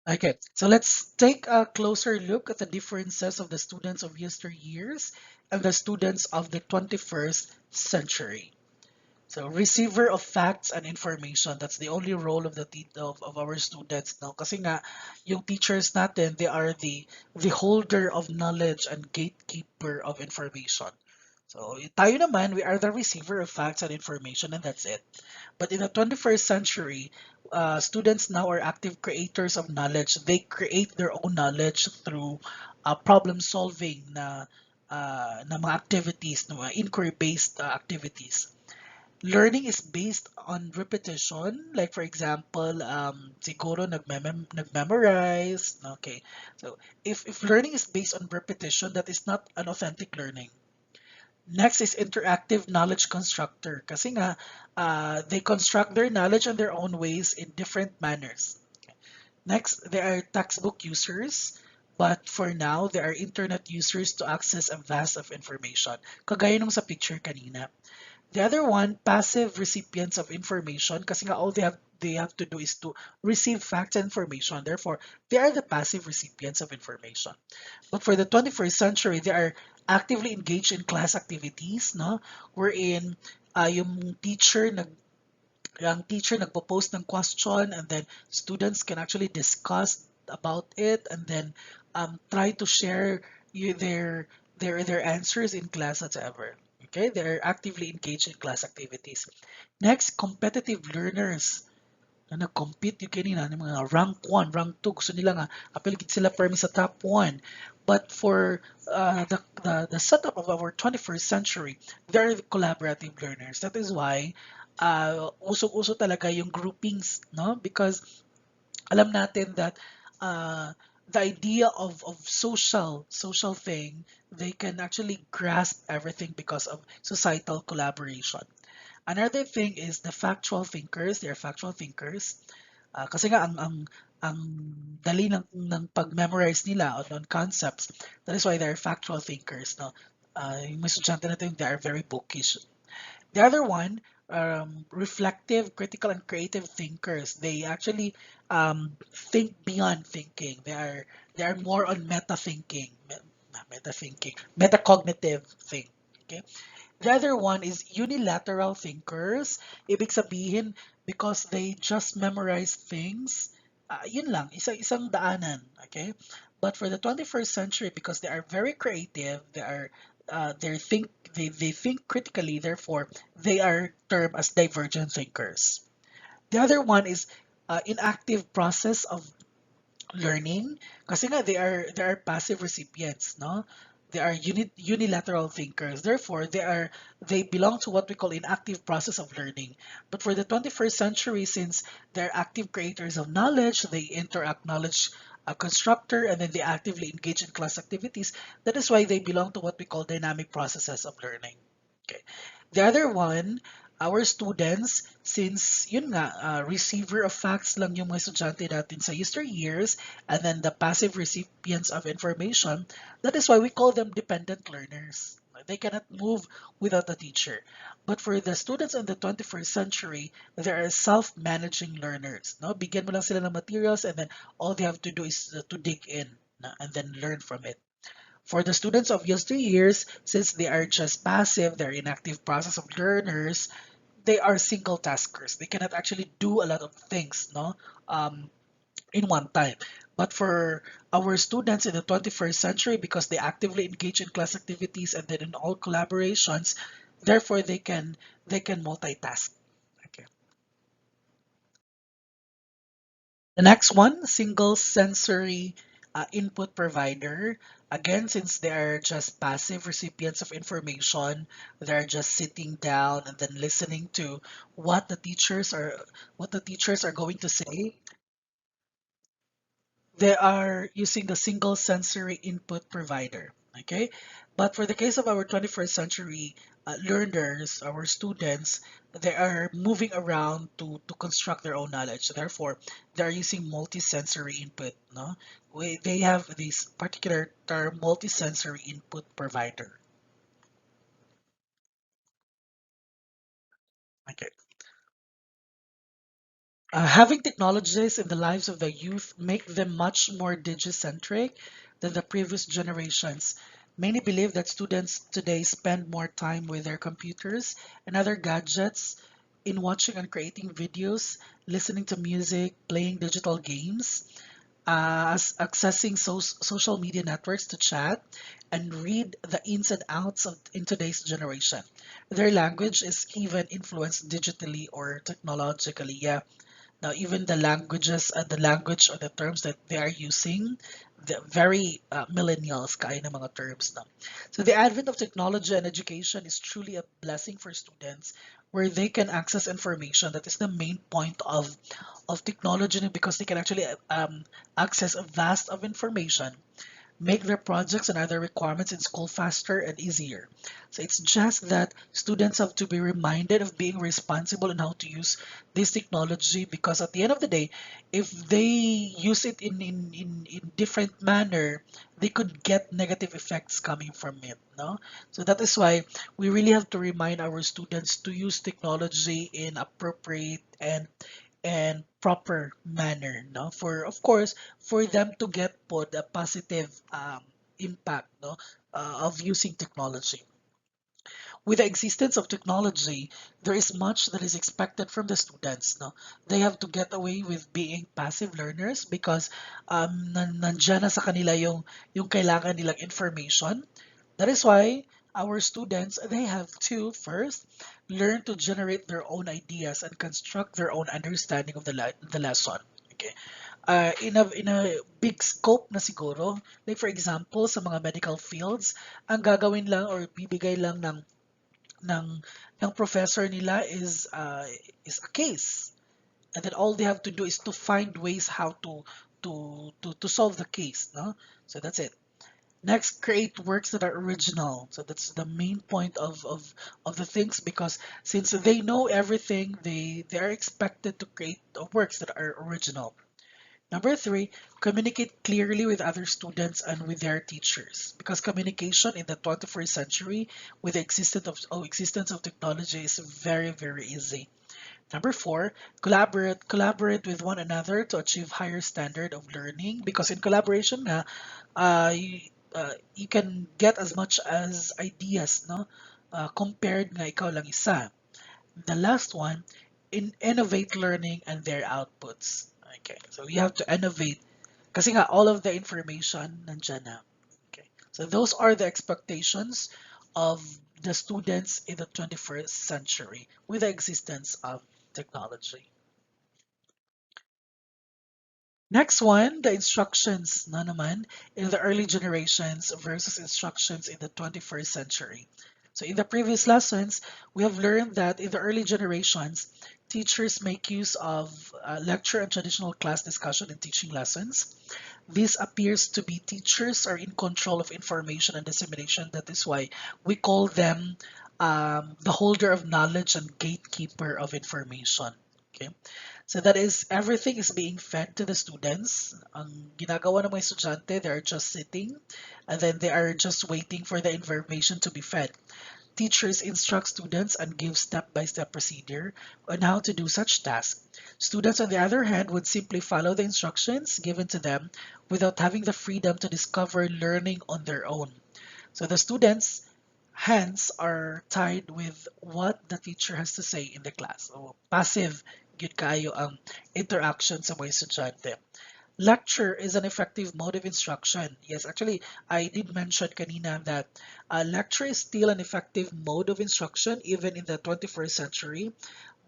Okay, so let's take a closer look at the differences of the students of yesteryears and the students of the 21st century. So receiver of facts and information, that's the only role of of our students now. Kasi nga, yung teachers natin, they are the holder of knowledge and gatekeeper of information. So tayo naman, we are the receiver of facts and information, and that's it. But in the 21st century, students now are active creators of knowledge. They create their own knowledge through problem solving na na mga activities, na mga inquiry-based activities. Learning is based on repetition. Like for example, siguro nagmemorize. Okay. So if learning is based on repetition, that is not an authentic learning. Next is interactive knowledge constructor. Kasi nga, they construct their knowledge in their own ways in different manners. Next, there are textbook users. But for now, there are internet users to access a vast of information. Kagaya nung sa picture kanina. The other one, passive recipients of information, kasi nga all they have to do is to receive facts and information. Therefore, they are the passive recipients of information. But for the 21st century, they are actively engaged in class activities, no? Wherein yung teacher nagpo-post ng question and then students can actually discuss about it and then try to share their answers in class whatever. Okay, they're actively engaged in class activities. Next, competitive learners na nag-compete yung kanina ng mga rank 1, rank 2, gusto nila nga appeal sila permi sa top 1. But for the setup of our 21st century, they're collaborative learners. That is why usog-uso talaga yung groupings, no? Because alam natin that uh, the idea of social thing, they can actually grasp everything because of societal collaboration. Another thing is the factual thinkers. They're factual thinkers. Kasi nga ang dali ng pag-memorize nila on concepts. That is why they're factual thinkers. No? Yung mga estudyante natin, they are very bookish. The other one, reflective, critical, and creative thinkers. They actually think beyond thinking. They are more on meta thinking, meta thinking, metacognitive thing. Okay. The other one is unilateral thinkers. Ibig sabihin, because they just memorize things, yun lang, isang daanan, okay? But for the 21st century, because they are very creative, they think critically, therefore, they are termed as divergent thinkers. The other one is inactive process of learning kasi nga they are passive recipients, no? They are unilateral thinkers. Therefore, they belong to what we call inactive process of learning. But for the 21st century, since they're active creators of knowledge, they interact knowledge constructor and then they actively engage in class activities. That is why they belong to what we call dynamic processes of learning. Okay. The other one, our students, since yun nga, receiver of facts lang yung mga estudyante natin sa years, and then the passive recipients of information, that is why we call them dependent learners. They cannot move without a teacher. But for the students in the 21st century, they are self-managing learners. No? Bigyan mo lang sila ng materials and then all they have to do is to dig in and then learn from it. For the students of yesteryears, since they are just passive, they're inactive process of learners, they are single taskers. They cannot actually do a lot of things, no, in one time. But for our students in the 21st century, because they actively engage in class activities and then in all collaborations, therefore they can multitask. Okay. The next one, single sensory input provider. Again, since they are just passive recipients of information, they're just sitting down and then listening to what the teachers are what the teachers are going to say. They are using the single sensory input provider. Okay, but for the case of our 21st century learners, our students, they are moving around to construct their own knowledge. Therefore, they are using multisensory input. No, they have this particular term, multisensory input provider. Okay. Having technologies in the lives of the youth make them much more digicentric than the previous generations. Many believe that students today spend more time with their computers and other gadgets in watching and creating videos, listening to music, playing digital games, accessing social media networks to chat and read the ins and outs of in today's generation. Their language is even influenced digitally or technologically. Yeah, Now, even the language or the terms that they are using, the very millennials kind of mga terms now. So the advent of technology and education is truly a blessing for students where they can access information. That is the main point of technology because they can actually access a vast of information, make their projects and other requirements in school faster and easier. So it's just that students have to be reminded of being responsible and how to use this technology because at the end of the day, if they use it in different manner, they could get negative effects coming from it. No? So that is why we really have to remind our students to use technology in appropriate and proper manner, no, for of course for them to get put a positive impact, no, of using technology. With the existence of technology, there is much that is expected from the students, no. They have to get away with being passive learners because nandyan na sa kanila yung kailangan nilang information. That is why our students, they have to first learn to generate their own ideas and construct their own understanding of the lesson. Okay. In a big scope na siguro, like for example, sa mga medical fields, ang gagawin lang or bibigay lang ng ng professor nila is a case. And then all they have to do is to find ways how to solve the case, no? So that's it. Next, create works that are original. So that's the main point of the things because since they know everything, they are expected to create works that are original. Number three, communicate clearly with other students and with their teachers because communication in the 21st century with the existence of technology is very, very easy. Number four, collaborate with one another to achieve higher standard of learning because in collaboration na you can get as much as ideas, no, compared nga ikaw lang isa. The last one, innovate learning and their outputs. Okay, so you have to innovate kasi nga all of the information nandyan na. Okay, so those are the expectations of the students in the 21st century with the existence of technology. Next one, the instructions na naman in the early generations versus instructions in the 21st century. So in the previous lessons, we have learned that in the early generations, teachers make use of lecture and traditional class discussion in teaching lessons. This appears to be teachers are in control of information and dissemination. That is why we call them the holder of knowledge and gatekeeper of information. Okay. So that is everything is being fed to the students. Ang ginagawa ng mga estudyante, they are just sitting and then they are just waiting for the information to be fed. Teachers instruct students and give step-by-step procedure on how to do such tasks. Students, on the other hand, would simply follow the instructions given to them without having the freedom to discover learning on their own. So the students' hands are tied with what the teacher has to say in the class. So passive gyud kayo ang interaction sa mga estudyante. Lecture is an effective mode of instruction. Yes, actually, I did mention kanina that lecture is still an effective mode of instruction even in the 21st century,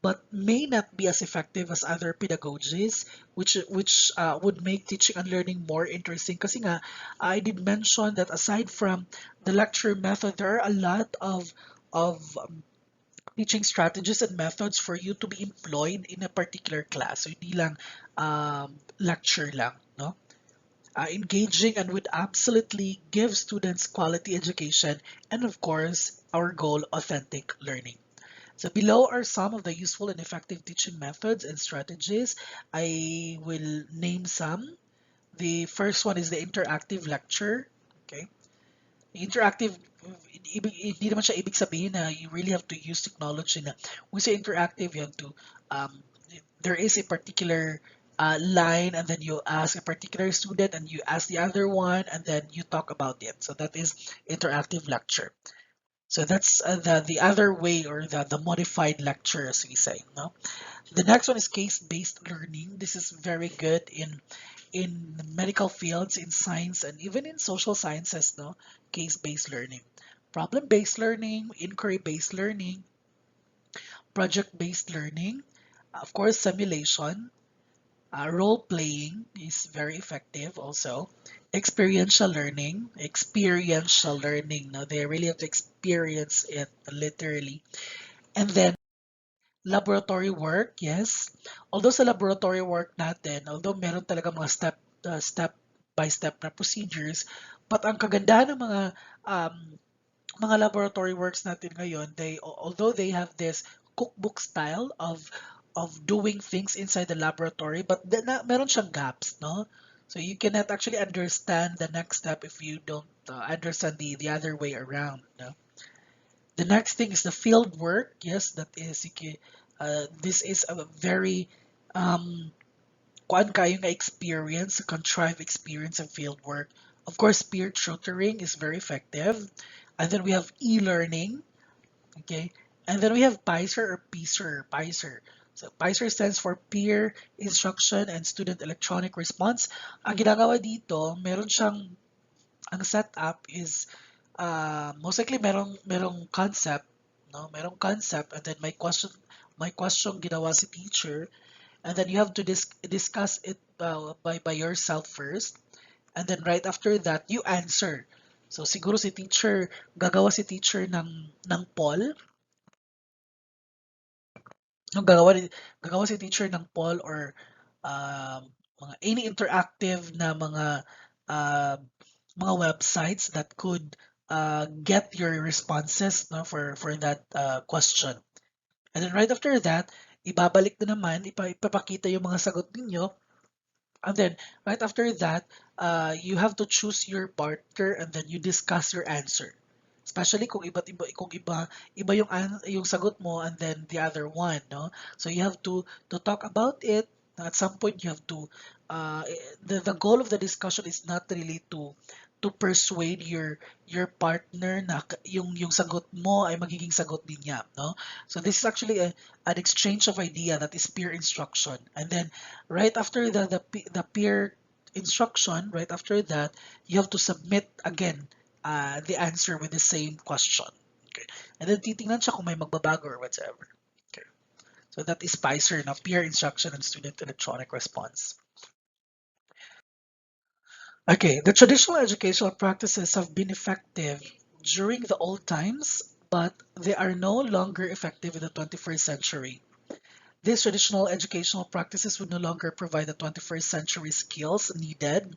but may not be as effective as other pedagogies, which would make teaching and learning more interesting. Kasi nga, I did mention that aside from the lecture method, there are a lot of teaching strategies and methods for you to be employed in a particular class. So hindi lang lecture lang, no? Engaging and would absolutely give students quality education and of course, our goal, authentic learning. So below are some of the useful and effective teaching methods and strategies. I will name some. The first one is the interactive lecture. Okay. Interactive, hindi naman siya ibig sabihin na you really have to use technology na. When we say interactive, you have to, um, there is a particular line and then you ask a particular student and you ask the other one and then you talk about it. So that is interactive lecture. So that's the other way or the modified lecture as we say. No? The next one is case-based learning. This is very good in medical fields, in science, and even in social sciences, no? Case-based learning. Problem-based learning, inquiry-based learning, project-based learning, of course, simulation. Role playing is very effective also. Experiential learning. Now they really have to experience it literally. And then laboratory work, yes. Although sa laboratory work natin, although meron talaga mga step by step na procedures, but ang kagandahan ng um, mga laboratory works natin ngayon, although they have this cookbook style of doing things inside the laboratory, but meron siyang gaps, no? So you cannot actually understand the next step if you don't understand the other way around, no? The next thing is the field work. Yes, that is this is a very um kuan kayo nga experience, a contrived experience of field work. Of course, peer tutoring is very effective. And then we have e-learning, okay? And then we have PISR or PISR. So PISR stands for Peer Instruction and Student Electronic Response. Ang ginagawa dito, meron siyang, ang setup is most likely merong concept, no? Merong concept and then my question ginawa si teacher and then you have to discuss it by yourself first and then right after that you answer. So siguro gagawa si teacher ng poll, no, gagawa si teacher ng poll or um, mga any interactive na uh, mga websites that could get your responses, no, for that question. And then right after that, ibabalik na naman, ipapakita yung mga sagot ninyo. And then right after that, you have to choose your partner and then you discuss your answer. Especially kung iba yung sagot mo and then the other one, no? So you have to talk about it. At some point you have to uh, the goal of the discussion is not really to persuade your partner na yung sagot mo ay magiging sagot din niya, no? So this is actually an exchange of idea that is peer instruction. And then right after the peer instruction, right after that, you have to submit again the answer with the same question. Okay. And then titingnan siya kung may magbabago or whatever. Okay. So that is PISR, na peer instruction and student electronic response. Okay, the traditional educational practices have been effective during the old times, but they are no longer effective in the 21st century. These traditional educational practices would no longer provide the 21st century skills needed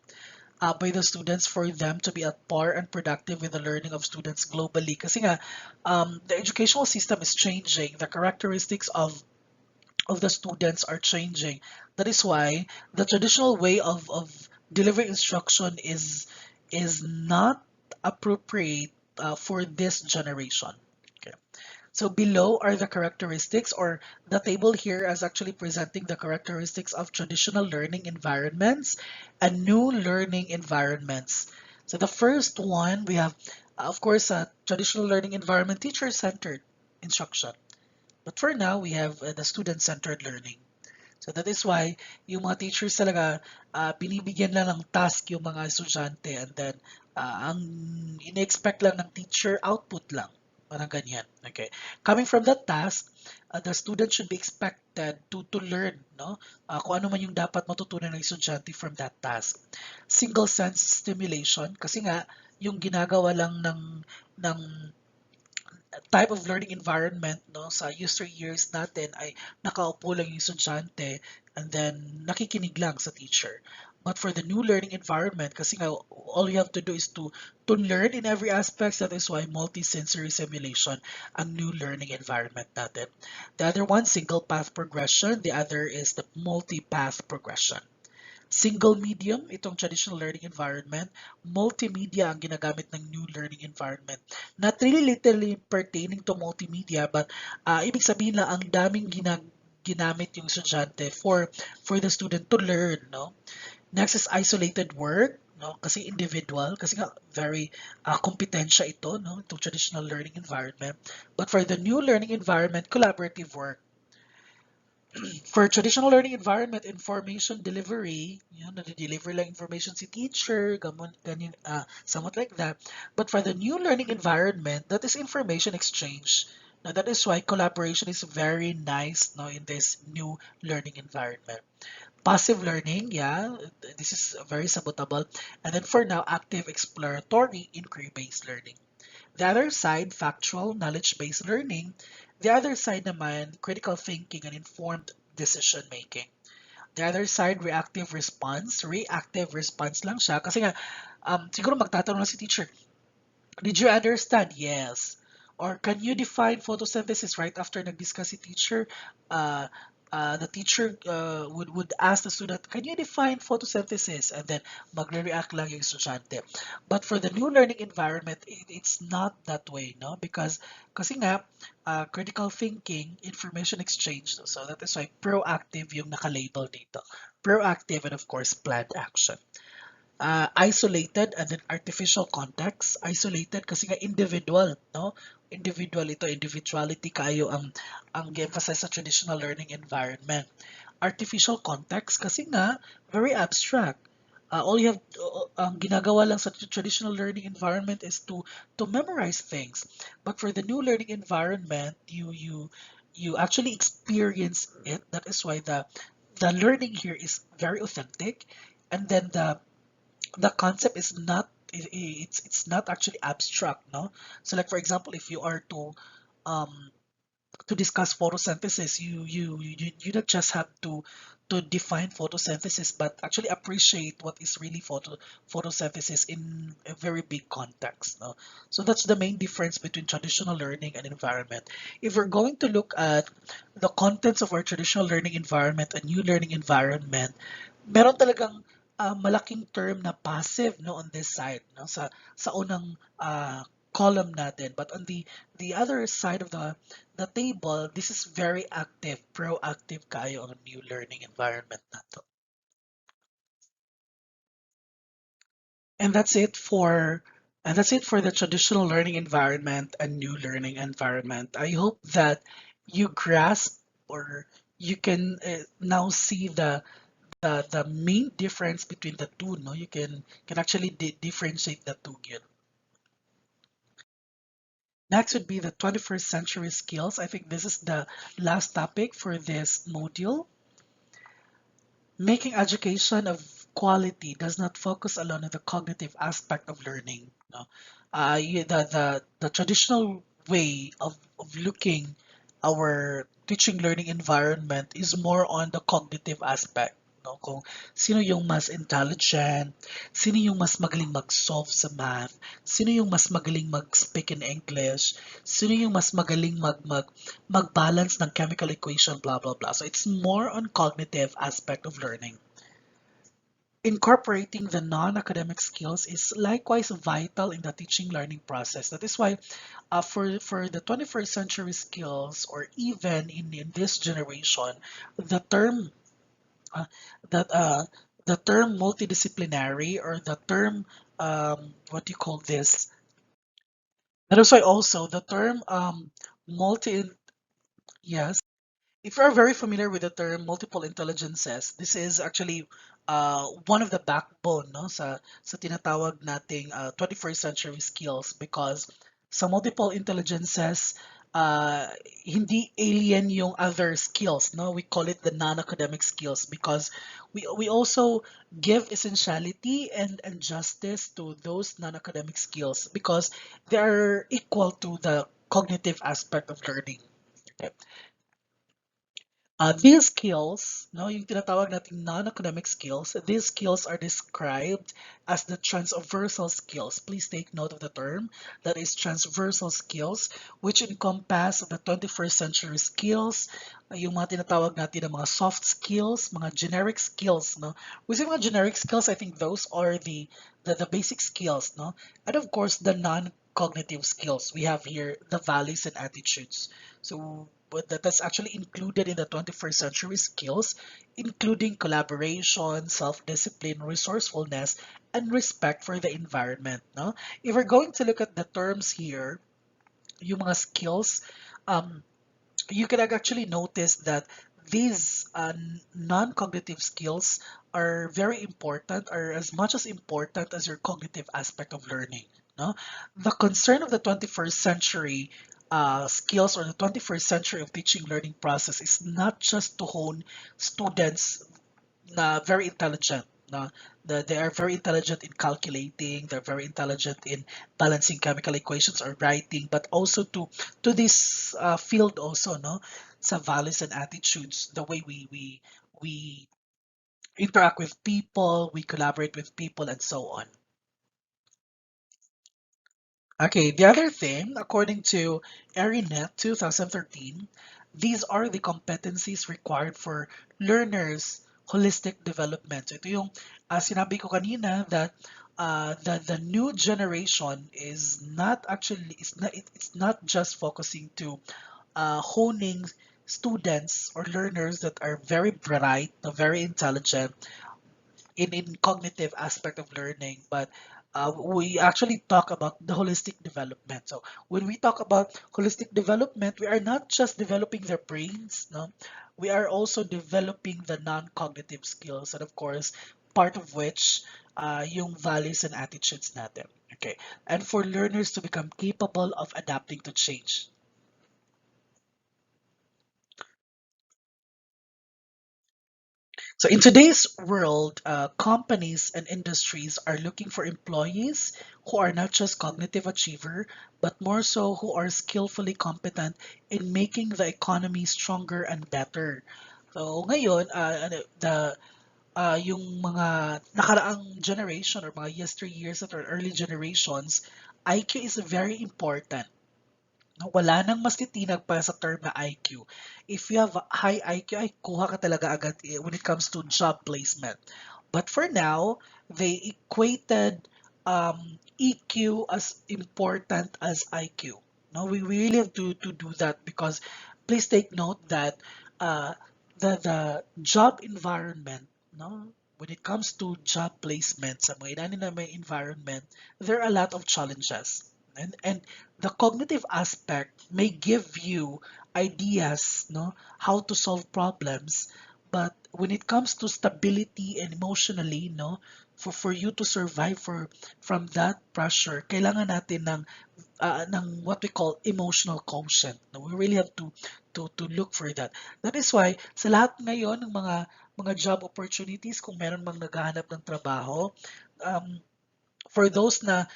by the students for them to be at par and productive with the learning of students globally. Kasi nga, the educational system is changing. The characteristics of the students are changing. That is why the traditional way of delivering instruction is not appropriate for this generation. Okay. So below are the characteristics, or the table here is actually presenting the characteristics of traditional learning environments and new learning environments. So the first one, we have, of course, a traditional learning environment, teacher-centered instruction. But for now, we have the student-centered learning. So that is why yung mga teachers talaga, binibigyan lang ng task yung mga estudyante and then ang in-expect lang ng teacher, output lang. Parang ganyan. Okay. Coming from that task, the student should be expected to learn, no? Kung ano man yung dapat matutunan ng estudyante from that task. Single sense stimulation, kasi nga, yung ginagawa lang ng type of learning environment, no, sa user years natin ay nakaupo lang yung estudyante and then nakikinig lang sa teacher. But for the new learning environment, kasi nga all you have to do is to learn in every aspect. That is why multi-sensory simulation ang new learning environment natin. The other one, single path progression. The other is the multi-path progression. Single medium, itong traditional learning environment. Multimedia ang ginagamit ng new learning environment. Not really literally pertaining to multimedia, but ibig sabihin lang ang daming ginamit yung estudyante for the student to learn, no? Next is isolated work, no? Kasi individual, kasi nga very kompetensya ito, no? Itong traditional learning environment. But for the new learning environment, collaborative work. For traditional learning environment, information delivery, yun, nade-deliver lang information si teacher, ganyan, somewhat like that. But for the new learning environment, that is information exchange. Now that is why collaboration is very nice now in this new learning environment. Passive learning, yeah, this is very sabotable. And then for now, active exploratory inquiry-based learning. The other side, factual knowledge-based learning. The other side naman, critical thinking and informed decision making. The other side, reactive response. Reactive response lang siya. Kasi nga, siguro magtatanong na si teacher, did you understand? Yes. Or can you define photosynthesis right after nag-discuss si teacher? Uh, the teacher would ask the student, can you define photosynthesis? And then magre-react lang yung estudyante. But for the new learning environment, it's not that way, no? Because kasi nga, critical thinking, information exchange. So that is why proactive yung naka-label dito. Proactive and of course planned action. Isolated and then artificial context. Isolated kasi nga individual, no? Individual ito, individuality kayo ang emphasize sa traditional learning environment. Artificial context kasi nga very abstract. All you have ang ginagawa lang sa traditional learning environment is to memorize things. But for the new learning environment, you actually experience it. That is why the learning here is very authentic, and then the concept is not it's not actually abstract, no? So like for example, if you are um to discuss photosynthesis, you don't just have to define photosynthesis, but actually appreciate what is really photosynthesis in a very big context, no? So that's the main difference between traditional learning and environment. If we're going to look at the contents of our traditional learning environment and new learning environment, meron talagang malaking term na passive, no, on this side, no, sa unang column natin. But on the other side of the table, this is very active, proactive kayo ang new learning environment nato. And that's it for the traditional learning environment and new learning environment. I hope that you grasp, or you can now see the main difference between the two, no? You can actually differentiate the two good. Next would be the 21st century skills. I think this is the last topic for this module. Making education of quality does not focus alone on the cognitive aspect of learning. No? The traditional way of looking our teaching learning environment is more on the cognitive aspect. No? Kung sino yung mas intelligent, sino yung mas magaling mag-solve sa math, sino yung mas magaling mag-speak in English, sino yung mas magaling mag-balance ng chemical equation, blah, blah, blah. So it's more on cognitive aspect of learning. Incorporating the non-academic skills is likewise vital in the teaching learning process. That is why for the 21st century skills, or even in this generation, the term uh, that the term multidisciplinary, or the term what do you call this? That is why also the term multi yes. If you're very familiar with the term multiple intelligences, this is actually one of the backbone, no, sa tinatawag nating 21st century skills, because sa multiple intelligences, hindi alien yung other skills, no? We call it the non-academic skills because we also give essentiality and justice to those non-academic skills because they are equal to the cognitive aspect of learning. Okay. These skills, no, yung tinatawag nating non-academic skills, these skills are described as the transversal skills. Please take note of the term. That is transversal skills, which encompass the 21st century skills, yung mga tinatawag natin na mga soft skills, mga generic skills, no? We say mga generic skills, I think those are the basic skills, no? And of course, the non-cognitive skills. We have here the values and attitudes. So but that's actually included in the 21st century skills, including collaboration, self-discipline, resourcefulness, and respect for the environment. No? If we're going to look at the terms here, yung mga skills, um, you can actually notice that these non-cognitive skills are very important, are as much as important as your cognitive aspect of learning. No? The concern of the 21st century skills or the 21st century of teaching learning process is not just to hone students na very intelligent na they are very intelligent in calculating, they're very intelligent in balancing chemical equations or writing, but also to this field also, no, sa values and attitudes, the way we interact with people, we collaborate with people, and so on. Okay, the other thing, according to ERINET 2013, these are the competencies required for learners' holistic development. So ito yung sinabi ko kanina that the new generation is not actually it's not just focusing to honing students or learners that are very bright, very intelligent, in cognitive aspect of learning, but we actually talk about the holistic development. So when we talk about holistic development, we are not just developing their brains, no, we are also developing the non-cognitive skills, and of course, part of which yung values and attitudes natin. Okay, and for learners to become capable of adapting to change. So in today's world, companies and industries are looking for employees who are not just cognitive achiever, but more so who are skillfully competent in making the economy stronger and better. So ngayon, yung mga nakaraang generation or mga yesteryears or early generations, IQ is very important. No, wala nang mas titinag pa sa term na IQ. If you have high IQ, ay kuha ka talaga agad when it comes to job placement. But for now, they equated EQ as important as IQ. No, we really have to do that because please take note that uh, the job environment, no, when it comes to job placement sa mga inanin na may environment, there are a lot of challenges. And the cognitive aspect may give you ideas, no, how to solve problems, but when it comes to stability and emotionally, no, for you to survive from that pressure, kailangan natin ng what we call emotional quotient. No, we really have to look for that. That is why sa lahat ngayon ng mga job opportunities, kung meron mang naghahanap ng trabaho, um, for those na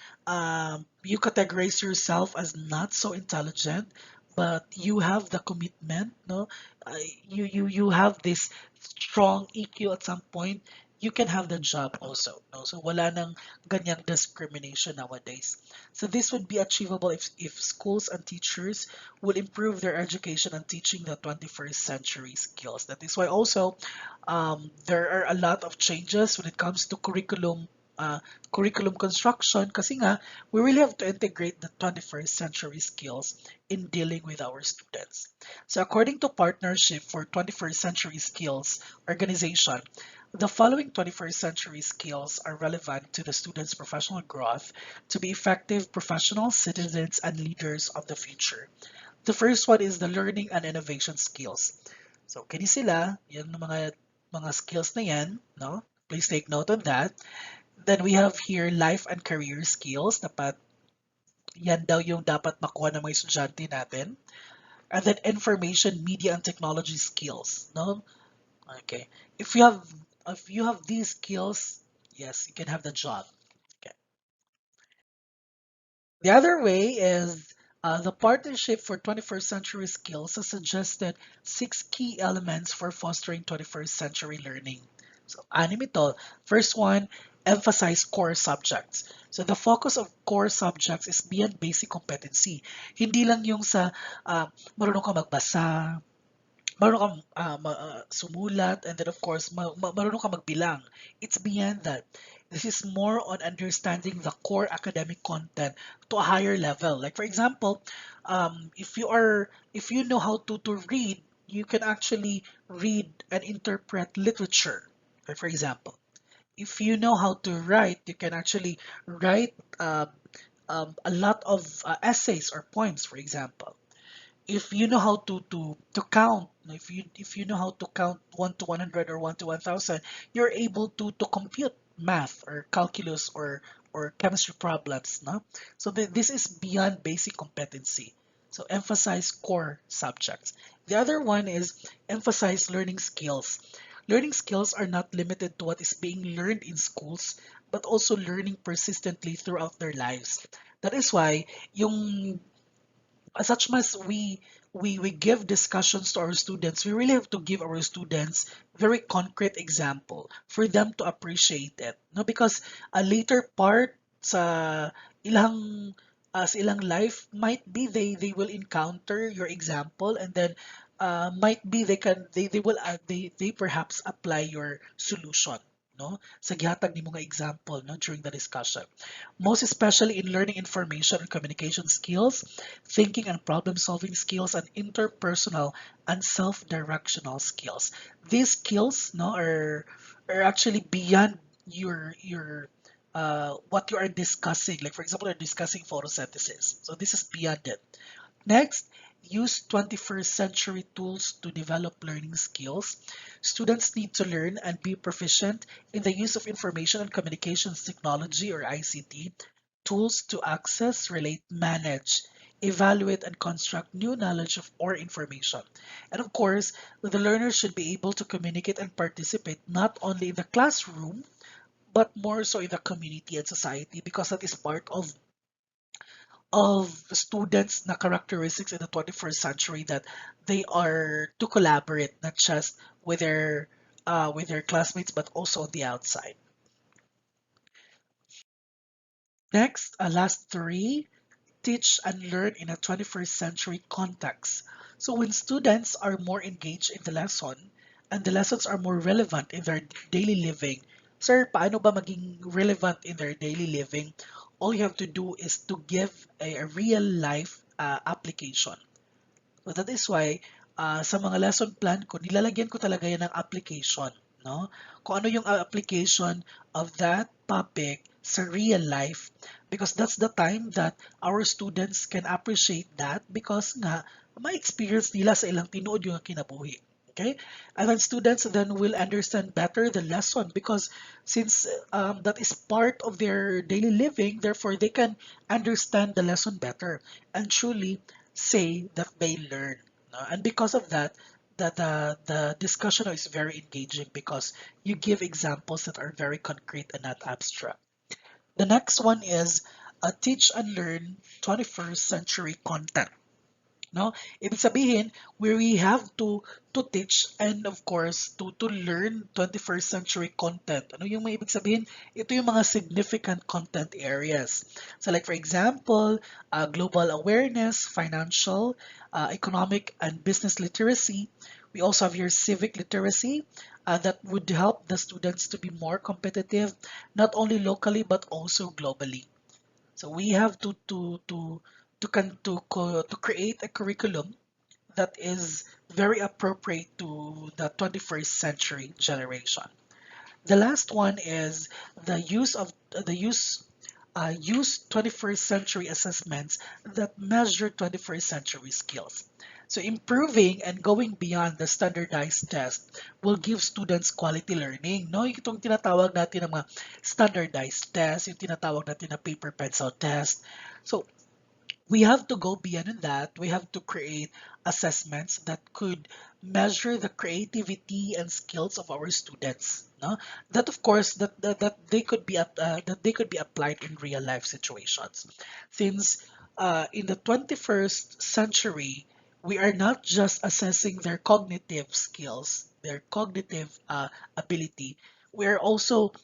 you categorize yourself as not so intelligent, but you have the commitment, no, you have this strong EQ at some point, you can have the job also, no. So wala nang ganyang discrimination nowadays. So this would be achievable if schools and teachers would improve their education and teaching the 21st century skills. That is why also there are a lot of changes when it comes to curriculum construction kasi nga we really have to integrate the 21st century skills in dealing with our students. So according to Partnership for 21st Century Skills organization, the following 21st century skills are relevant to the students' professional growth to be effective professional citizens and leaders of the future. The first one is the learning and innovation skills. So kini sila, yung mga skills na yan, no? Please take note of that. Then we have here life and career skills. Dapat yan daw yung dapat makuha ng mga estudyante natin. And then information, media, and technology skills. No? Okay. If you have these skills, yes, you can have the job. Okay. The other way is the Partnership for 21st Century Skills has suggested 6 key elements for fostering 21st century learning. So, anim ito. First one, emphasize core subjects. So, the focus of core subjects is beyond basic competency. Hindi lang yung sa marunong ka magbasa, marunong kang sumulat, and then of course, marunong kang magbilang. It's beyond that. This is more on understanding the core academic content to a higher level. Like for example, if you know how to read, you can actually read and interpret literature. Like for example, if you know how to write, you can actually write a lot of essays or poems, for example. If you know how to count, if you know how to count 1 to 100 or 1 to 1000, you're able to compute math or calculus or chemistry problems, no? So this is beyond basic competency. So emphasize core subjects. The other one is emphasize learning skills. Learning skills are not limited to what is being learned in schools, but also learning persistently throughout their lives. That is why yung as much as we give discussions to our students, we really have to give our students very concrete example for them to appreciate it. No, because a later part sa ilang sa ilang life might be they will encounter your example, and then might be they will they perhaps apply your solution, no, sa gihatag nimo nga example, no, during the discussion, most especially in learning information and communication skills, thinking and problem solving skills, and interpersonal and self-directional skills. These skills, no, are actually beyond your what you are discussing. Like for example, you're discussing photosynthesis. So this is beyond it. Next, use 21st century tools to develop learning skills. Students need to learn and be proficient in the use of information and communications technology, or ICT, tools to access, relate, manage, evaluate, and construct new knowledge of or information. And of course, the learners should be able to communicate and participate not only in the classroom, but more so in the community and society, because that is part of students na characteristics in the 21st century, that they are to collaborate not just with their classmates but also on the outside. Next, last three, teach and learn in a 21st century context. So when students are more engaged in the lesson and the lessons are more relevant in their daily living, sir, paano ba maging relevant in their daily living? All you have to do is to give a real life application. So that is why sa mga lesson plan ko, nilalagyan ko talaga yan ng application, no? Kung ano yung application of that topic sa real life, because that's the time that our students can appreciate that, because nga ma-experience nila sa ilang tinuod yung kinabuhi. Okay? And then students then will understand better the lesson, because since that is part of their daily living, therefore they can understand the lesson better and truly say that they learn. No? And because of that, the discussion is very engaging, because you give examples that are very concrete and not abstract. The next one is teach and learn 21st century content. No? Ibig sabihin, we have to teach and of course to learn 21st century content. Ano yung may ibig sabihin? Ito yung mga significant content areas. So like for example, global awareness, financial, economic and business literacy. We also have your civic literacy that would help the students to be more competitive, not only locally but also globally. So we have to create a curriculum that is very appropriate to the 21st century generation. The last one is the use 21st century assessments that measure 21st century skills. So improving and going beyond the standardized test will give students quality learning. No, itong tinatawag natin ng mga standardized test, yung tinatawag natin na paper pencil test. So we have to go beyond that. We have to create assessments that could measure the creativity and skills of our students. No? That of course that they could be that they could be applied in real life situations. Since in the 21st century, we are not just assessing their cognitive skills, their cognitive ability. We are also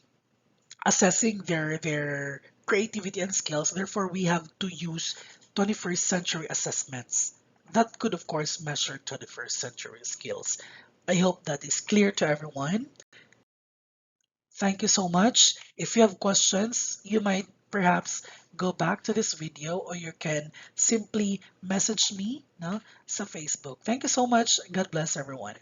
assessing their creativity and skills. Therefore, we have to use 21st century assessments that could, of course, measure 21st century skills. I hope that is clear to everyone. Thank you so much. If you have questions, you might perhaps go back to this video, or you can simply message me, no, sa Facebook. Thank you so much. God bless everyone.